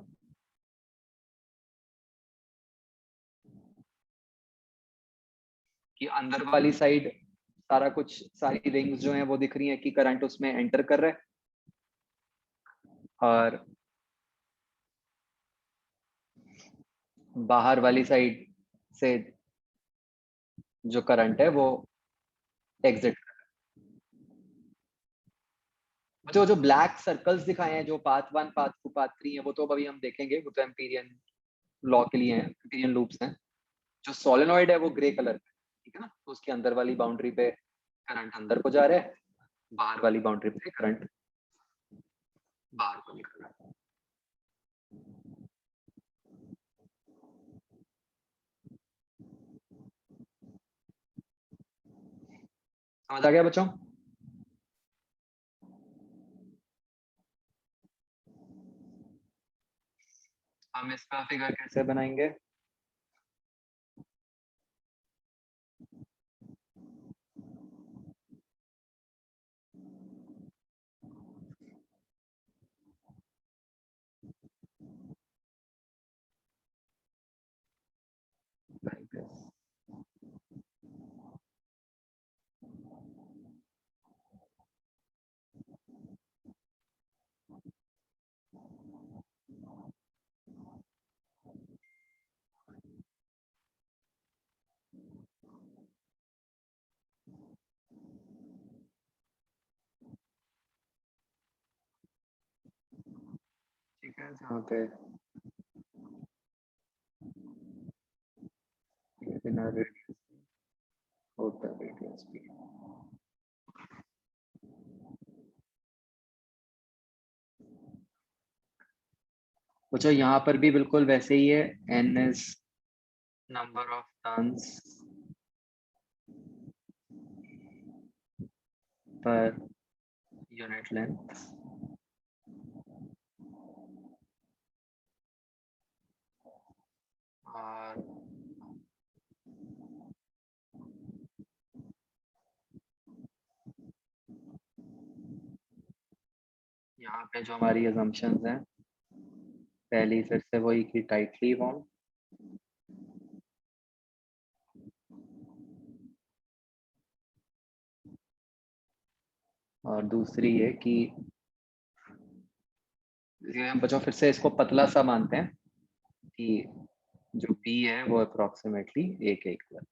कि अंदर वाली साइड सारा कुछ, सारी रिंग्स जो हैं वो दिख रही हैं कि करंट उसमें एंटर कर रहा है, और बाहर वाली साइड से जो करंट है वो एग्जिट। जो ब्लैक सर्कल्स दिखाए हैं, जो पाथ 1, पाथ 2, पाथ 3 है, वो तो अभी हम देखेंगे, वो तो एम्पीरियन लॉ के लिए हैं, एम्पीरियन लूप्स हैं। जो सोलेनॉइड है वो ग्रे कलर का है, ठीक है ना? तो उसके अंदर वाली बाउंड्री पे करंट अंदर को जा रहा है, बाहर वाली बाउंड्री पे करंट बाहर को निकल रहा है। समझ आ गया बच्चों? हम इसका फिगर कैसे बनाएंगे? ठीक है, जहाँ पे बिना रेडियस होता है रेडियस भी। बच्चों यहाँ पर भी बिल्कुल वैसे ही है, n is number of turns per unit length, और यहाँ पे जो हमारी assumptions हैं, पहली फिर से वही कि टाइटली बाउंड, और दूसरी है कि हम बच्चों फिर से इसको पतला सा मानते हैं कि जो p है वो अप्रोक्सीमेटली एक इक्वल।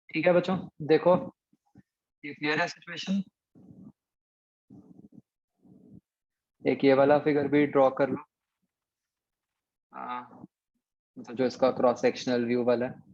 ठीक है बच्चों, देखो ये क्लियर है सिचुएशन। एक ये वाला फिगर भी ड्रॉ कर लो, मतलब जो इसका क्रॉस सेक्शनल व्यू वाला है।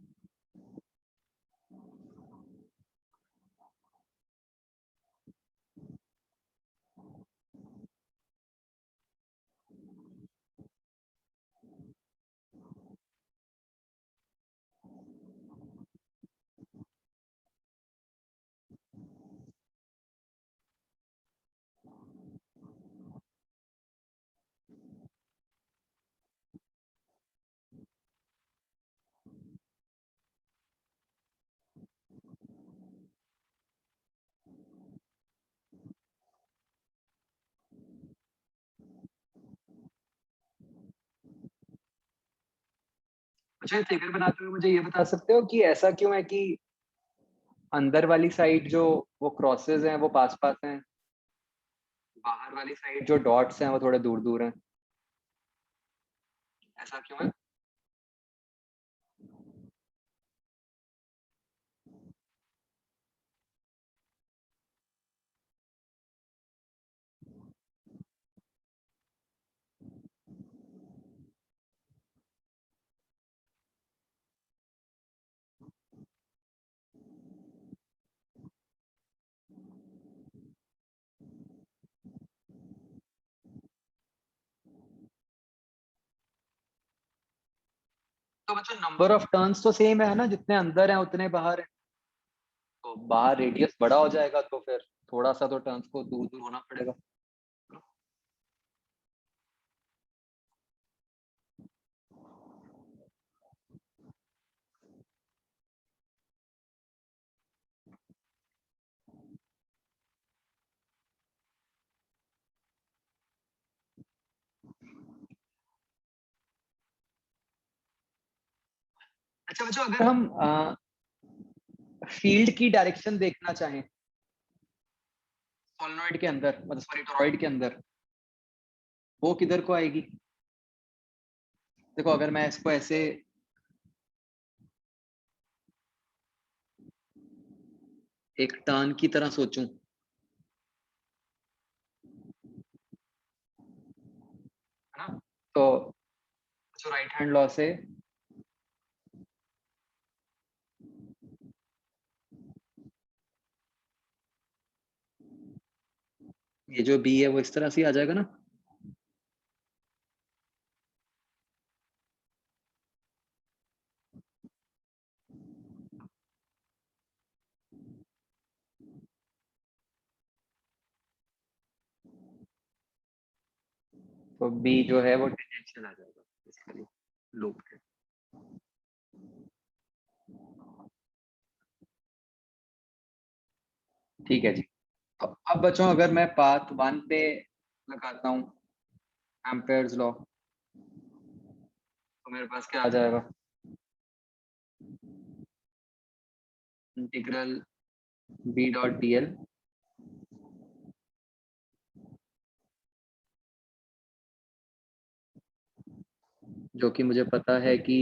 अच्छा, ये फिगर बनाते हुए मुझे ये बता सकते हो कि ऐसा क्यों है कि अंदर वाली साइड जो वो क्रॉसेस हैं वो पास पास हैं, बाहर वाली साइड जो डॉट्स हैं वो थोड़े दूर दूर हैं, ऐसा क्यों है? तो बच्चों नंबर ऑफ टर्न्स तो सेम है ना, जितने अंदर हैं उतने बाहर हैं, तो बाहर रेडियस बड़ा हो जाएगा तो फिर थोड़ा सा तो टर्न्स को दूर दूर होना पड़ेगा। अच्छा बच्चों, अगर हम फील्ड की डायरेक्शन देखना चाहें सोलेनॉइड के अंदर, मतलब सॉरी टोरॉइड के अंदर, वो किधर को आएगी? देखो अगर मैं इसको ऐसे एक टर्न की तरह सोचूं, है ना, तो जो राइट हैंड लॉ से ये जो बी है वो इस तरह से आ जाएगा ना। तो बी जो है वो टेंजेंशियल आ जाएगा बेसिकली लूप के। ठीक है जी। तो अब बच्चों अगर मैं पाथ 1 पे लगाता हूँ एम्पेयर्स लॉ, तो मेरे पास क्या आ जाएगा? Integral B dot D L, जो कि मुझे पता है कि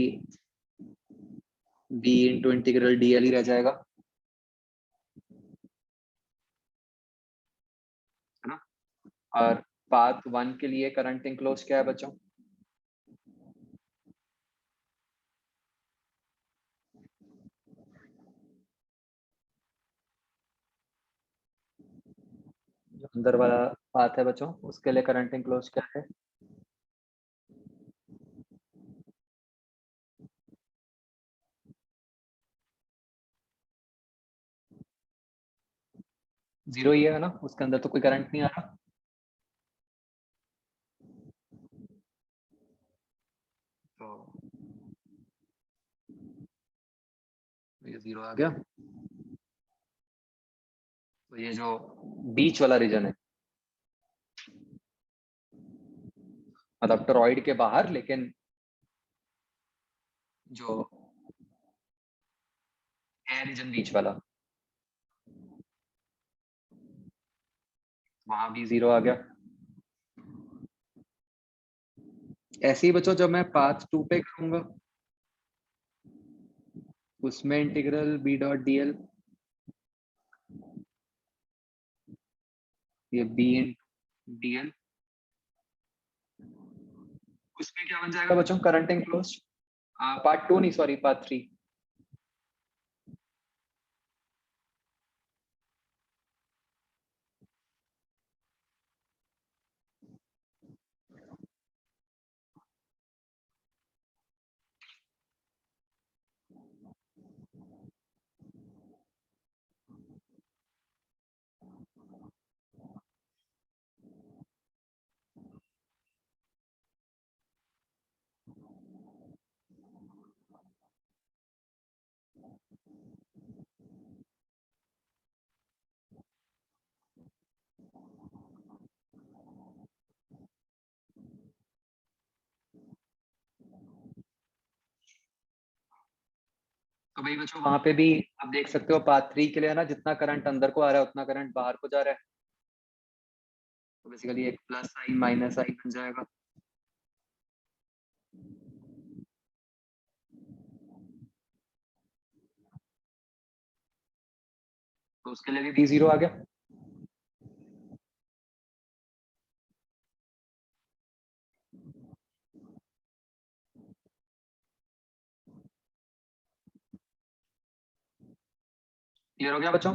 B into integral D L ही रह जाएगा, है ना। और पाथ 1 के लिए करंट इनक्लोज क्या है बच्चों? जो अंदर वाला पाथ है बच्चों, उसके लिए करंट इनक्लोज क्या है? जीरो ही है ना, उसके अंदर तो कोई करंट नहीं आ रहा। तो ये जीरो आ गया। तो ये जो बीच वाला रीजन है, मतलब टोरॉइड के बाहर, लेकिन जो है रीजन बीच वाला, वहां भी जीरो आ गया। ऐसे ही बच्चों जब मैं पाथ 2 पे करूंगा, उसमें integral B dot D L, ये बी इन डी एल, उसमें क्या बन जाएगा बच्चों? Current enclose. पार्ट 2 नहीं, सॉरी पार्ट 3। तो भाई बच्चों वहां पे भी आप देख सकते हो पार्ट 3 के लिए, है ना, जितना करंट अंदर को आ रहा है उतना करंट बाहर को जा रहा है। तो बेसिकली एक प्लस साइन माइनस साइन बन जाएगा। तो उसके लिए भी जीरो आ गया। क्लियर हो गया बच्चों?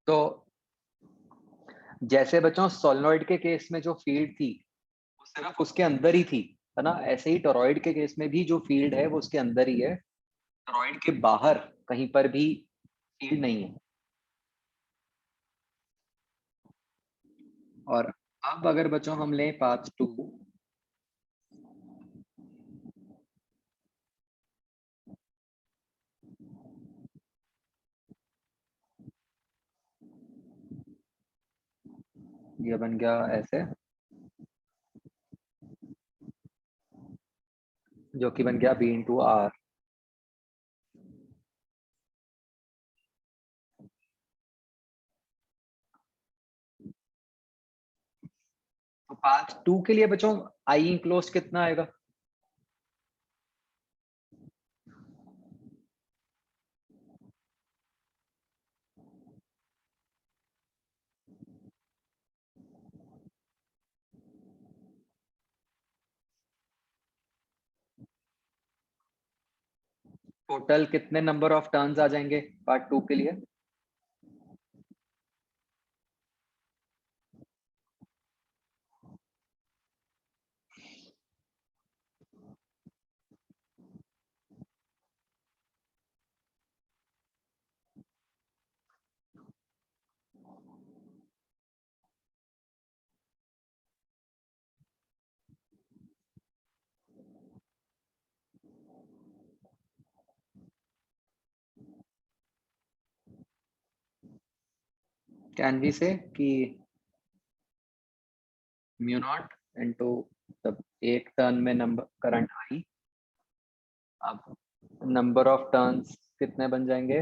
तो जैसे बच्चों सोलेनॉइड के केस में जो फील्ड थी वो सिर्फ उसके अंदर ही थी, है ना, ऐसे ही टोरॉइड के केस में भी जो फील्ड है वो उसके अंदर ही है। टोरॉइड के बाहर कहीं पर भी फील्ड नहीं है। और अब अगर बच्चों हम लें पाथ 2, ये बन गया ऐसे, जो कि बन गया B इंटू आर। तो पाथ 2 के लिए बच्चों आई इंक्लोज कितना आएगा? टोटल कितने नंबर ऑफ टर्न्स आ जाएंगे पार्ट 2 के लिए? कैन वी से कि म्यू नॉट इंटू एक टर्न में नंबर करंट आई, अब नंबर ऑफ टर्न्स कितने बन जाएंगे?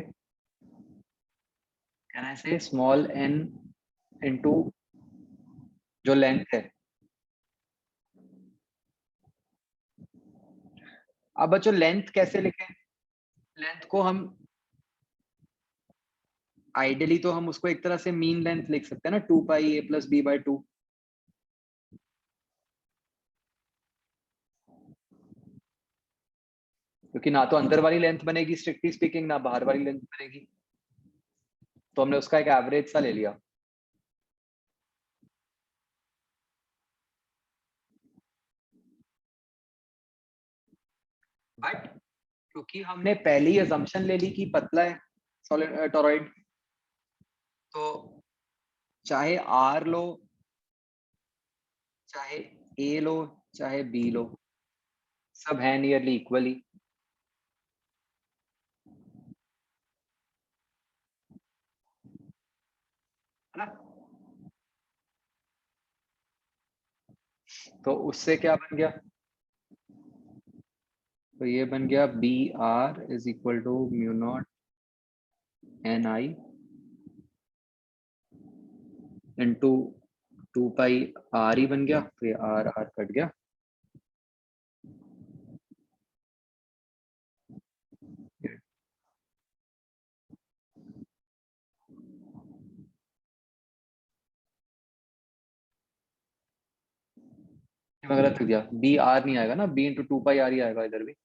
कैन आई से स्मॉल n इंटू जो लेंथ है। अब बच्चों लेंथ कैसे लिखें? लेंथ को हम आइडियली तो हम उसको एक तरह से मीन लेंथ लिख सकते हैं ना, 2 पाई a प्लस b बाई 2। क्योंकि ना तो अंदर वाली लेंथ बनेगी स्ट्रिक्टली स्पीकिंग, ना बाहर वाली लेंथ बनेगी, तो हमने उसका एक एवरेज सा ले लिया। बट क्योंकि हमने पहली अजम्पशन ले ली कि पतला है सॉलिड टोरॉइड, तो चाहे आर लो, चाहे ए लो, चाहे बी लो, सब है नियरली इक्वली, है ना? तो उससे क्या बन गया? तो ये बन गया B R is equal to mu naught N I into 2 pi R ही बन गया, तो ये आर आर कट गया। मैं गलत लिख दिया, बी आर नहीं आएगा ना, बी इंटू 2 पाई आर ही आएगा इधर भी।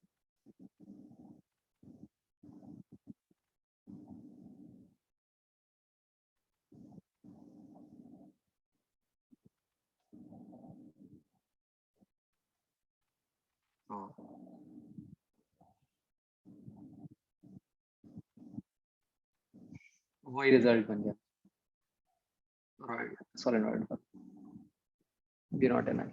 वही रिजल्ट बन गया सोलेनॉइड का, बी नॉट एन आई।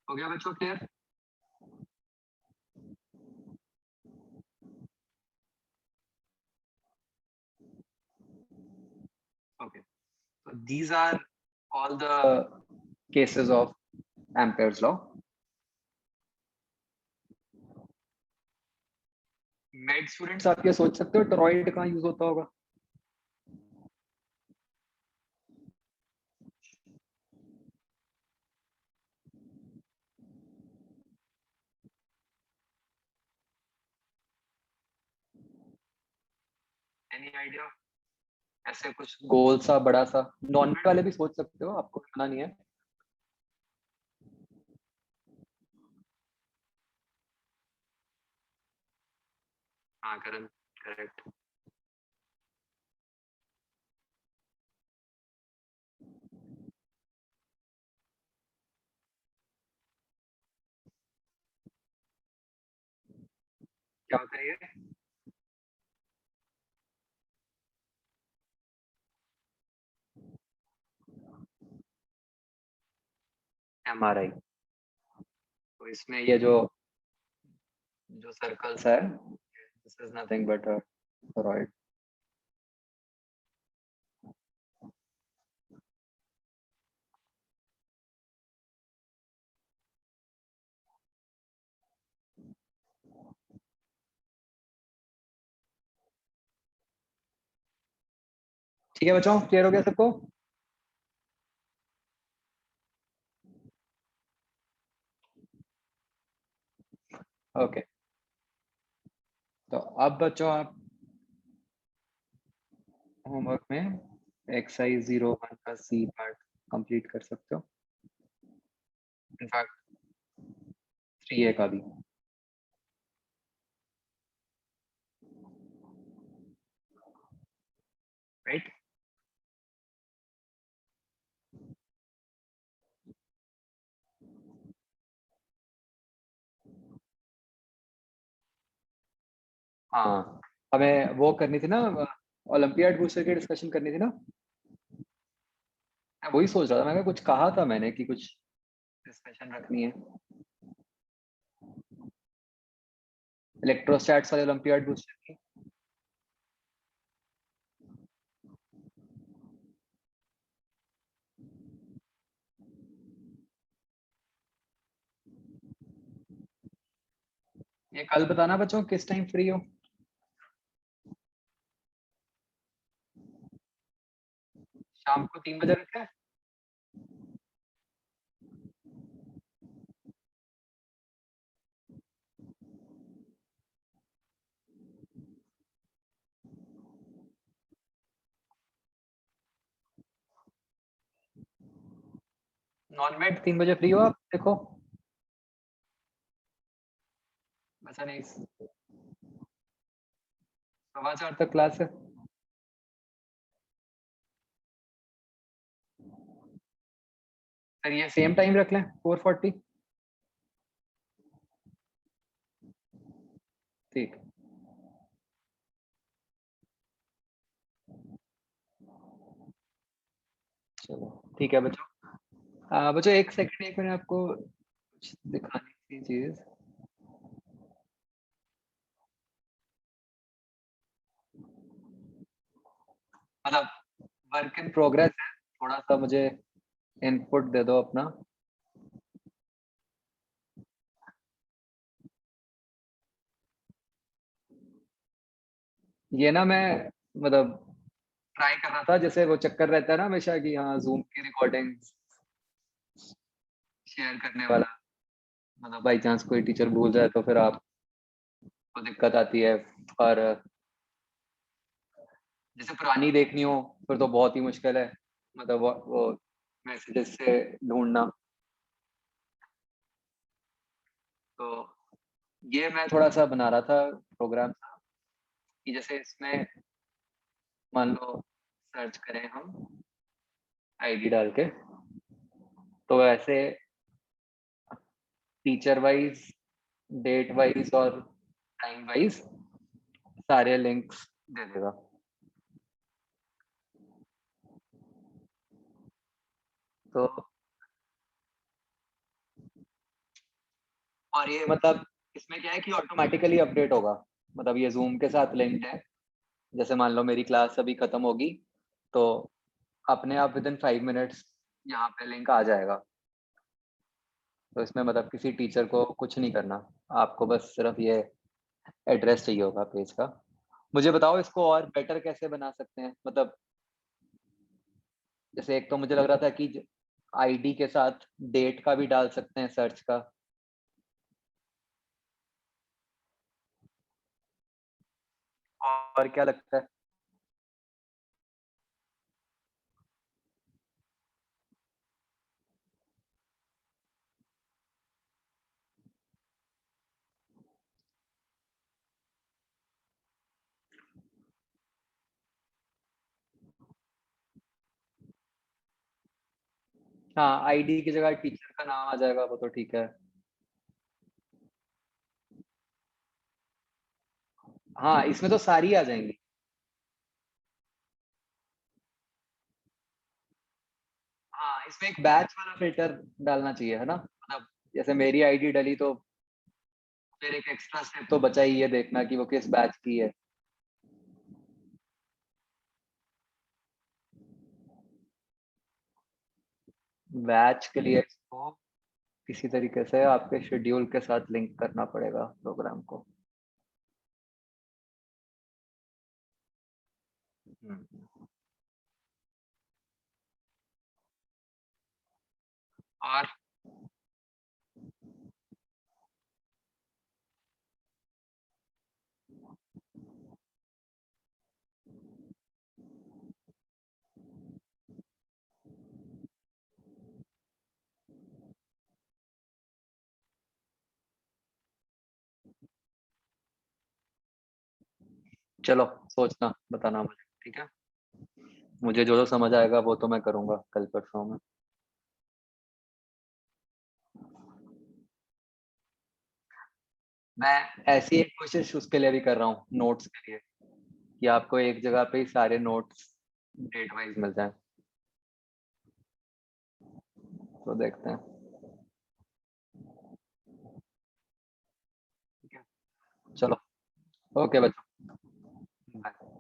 हो गया बच्चों clear? Okay. So these are all the cases of Ampere's law. Made students आप ये सोच सकते हो टोरॉइड कहाँ यूज होता होगा? Any idea? ऐसे कुछ गोल सा बड़ा सा, नॉन मेड वाले भी सोच सकते हो, आपको मना नहीं है। हाँ करण, करेक्ट। क्या होता है ये? एमआरआई। तो इसमें ये जो जो सर्कल्स है, this is nothing but a toroid. ठीक है बच्चों, क्लियर हो गया सबको? ओके। तो अब बच्चों आप होमवर्क में एक्सरसाइज 01 का सी पार्ट कंप्लीट कर सकते हो, इनफैक्ट 3A का भी। राइट। हाँ, हमें वो करनी थी ना, ओलंपियाड बूस्टर की डिस्कशन करनी थी ना। मैं वही सोच रहा था, मैंने कुछ कहा था मैंने कि कुछ डिस्कशन रखनी है, इलेक्ट्रोस्टैट्स वाले ओलंपियाड बूस्टर की। ये कल बताना बच्चों किस टाइम फ्री हो। शाम को 3 बजे रखें? नॉन मेड 3 बजे फ्री हो आप, देखो। बचा नहीं, 4:15 तक क्लास है। सर ये सेम टाइम रख लें, 4:40। ठीक। चलो ठीक है बच्चों। बच्चों एक सेकंड, एक मिनट, आपको कुछ दिखानी थी चीज। मतलब वर्क इन प्रोग्रेस है, थोड़ा सा मुझे इनपुट दे दो अपना। ये ना मैं मतलब ट्राई कर रहा था, जैसे वो चक्कर रहता है ना हमेशा कि हाँ जूम की रिकॉर्डिंग शेयर करने वाला, मतलब बाई चांस कोई टीचर भूल जाए तो फिर आपको दिक्कत आती है। और जैसे पुरानी देखनी हो फिर तो बहुत ही मुश्किल है, मतलब वो मैसेजेस से ढूंढना। तो ये मैं थोड़ा सा बना रहा था प्रोग्राम कि जैसे इसमें मान लो सर्च करें हम आईडी डाल के, तो ऐसे टीचर वाइज, डेट वाइज और टाइम वाइज सारे लिंक्स दे देगा। तो और ये मतलब इसमें क्या है कि ऑटोमेटिकली अपडेट होगा, मतलब ये जूम के साथ लिंक्ड है। जैसे मान लो मेरी क्लास अभी खत्म होगी, तो अपने आप विद इन 5 मिनट्स यहाँ पे लिंक आ जाएगा। तो इसमें मतलब किसी टीचर को कुछ नहीं करना, आपको बस सिर्फ ये एड्रेस चाहिए होगा पेज का। मुझे बताओ इसको और बेटर कैसे बना सकते हैं? मतलब जैसे एक तो मुझे लग रहा था कि आईडी के साथ डेट का भी डाल सकते हैं सर्च का। और क्या लगता है? हाँ, आईडी की जगह टीचर का नाम आ जाएगा, वो तो ठीक है। हाँ, इसमें तो सारी आ जाएँगी। हाँ, इसमें एक बैच वाला फ़िल्टर डालना चाहिए, है ना? मतलब जैसे मेरी आईडी डली तो फिर एक एक्स्ट्रा स्टेप तो बचा ही ये देखना कि वो किस बैच की है। बैच के लिए इसको किसी तरीके से आपके शेड्यूल के साथ लिंक करना पड़ेगा प्रोग्राम को। हुँ। और चलो सोचना, बताना मुझे, ठीक है? मुझे जो-जो समझ आएगा वो तो मैं करूँगा कल परसों में। मैं ऐसी एक कोशिश उसके लिए भी कर रहा हूँ, नोट्स के लिए, कि आपको एक जगह पे ही सारे नोट्स डेट वाइज़ मिल जाएँ। तो देखते हैं, ठीक है? चलो, ओके बच्चों, बाय।